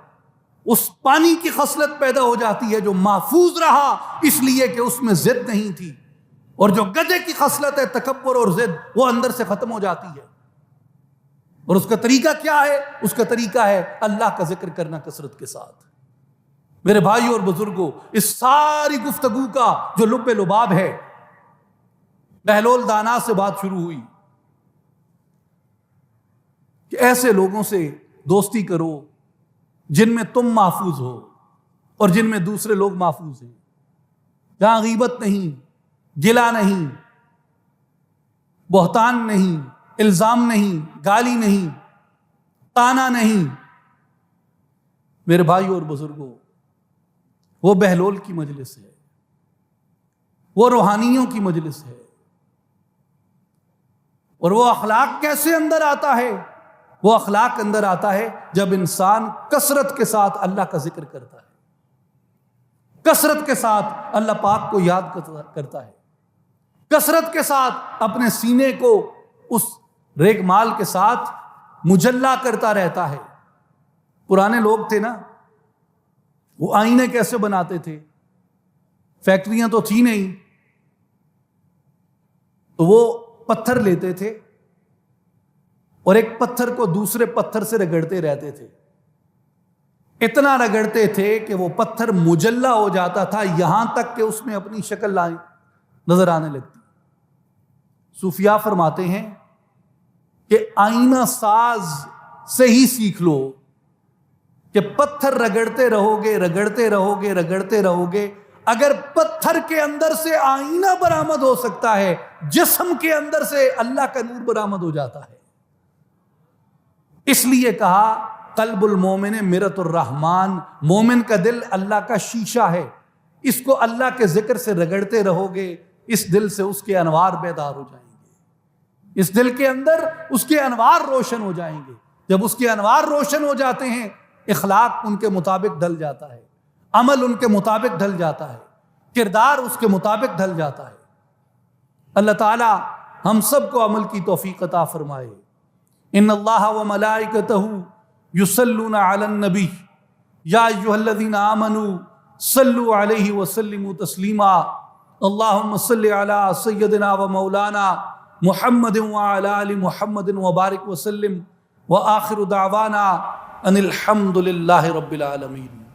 اس پانی کی خصلت پیدا ہو جاتی ہے جو محفوظ رہا اس لیے کہ اس میں ضد نہیں تھی، اور جو گدھے کی خصلت ہے تکبر اور ضد، وہ اندر سے ختم ہو جاتی ہے۔ اور اس کا طریقہ کیا ہے؟ اس کا طریقہ ہے اللہ کا ذکر کرنا کثرت کے ساتھ۔ میرے بھائیوں اور بزرگوں، اس ساری گفتگو کا جو لب لباب ہے، بہلول دانا سے بات شروع ہوئی کہ ایسے لوگوں سے دوستی کرو جن میں تم محفوظ ہو اور جن میں دوسرے لوگ محفوظ ہیں، جہاں غیبت نہیں، گلہ نہیں، بہتان نہیں، الزام نہیں، گالی نہیں، تانا نہیں۔ میرے بھائیوں اور بزرگوں، وہ بہلول کی مجلس ہے، وہ روحانیوں کی مجلس ہے، اور وہ اخلاق کیسے اندر آتا ہے؟ وہ اخلاق اندر آتا ہے جب انسان کثرت کے ساتھ اللہ کا ذکر کرتا ہے، کثرت کے ساتھ اللہ پاک کو یاد کرتا ہے، کثرت کے ساتھ اپنے سینے کو اس ریگ مال کے ساتھ مجلا کرتا رہتا ہے۔ پرانے لوگ تھے نا، وہ آئینے کیسے بناتے تھے؟ فیکٹریاں تو تھی نہیں، تو وہ پتھر لیتے تھے اور ایک پتھر کو دوسرے پتھر سے رگڑتے رہتے تھے، اتنا رگڑتے تھے کہ وہ پتھر مجلا ہو جاتا تھا، یہاں تک کہ اس میں اپنی شکل نظر آنے لگتی۔ صوفیاء فرماتے ہیں کہ آئینہ ساز سے ہی سیکھ لو کہ پتھر رگڑتے رہو گے، رگڑتے رہو گے، رگڑتے رہو گے، اگر پتھر کے اندر سے آئینہ برآمد ہو سکتا ہے، جسم کے اندر سے اللہ کا نور برآمد ہو جاتا ہے۔ اس لیے کہا قلب المومن مرۃ الرحمن، مومن کا دل اللہ کا شیشہ ہے، اس کو اللہ کے ذکر سے رگڑتے رہو گے، اس دل سے اس کے انوار بیدار ہو جائیں گے، اس دل کے اندر اس کے انوار روشن ہو جائیں گے۔ جب اس کے انوار روشن ہو جاتے ہیں، اخلاق ان کے مطابق ڈھل جاتا ہے، عمل ان کے مطابق ڈھل جاتا ہے، کردار اس کے مطابق ڈھل جاتا ہے۔ اللہ تعالی ہم سب کو عمل کی توفیق عطا فرمائے۔ ان اللہ و ملائکتہ یصلون علی النبی یا ایھا الذین آمنوا صلوا علیہ وسلموا تسلیما اللہم صل علی سیدنا و مولانا محمد وعلی آل محمد وبارک وسلم وآخر دعوانا ان الحمد للہ رب العالمین۔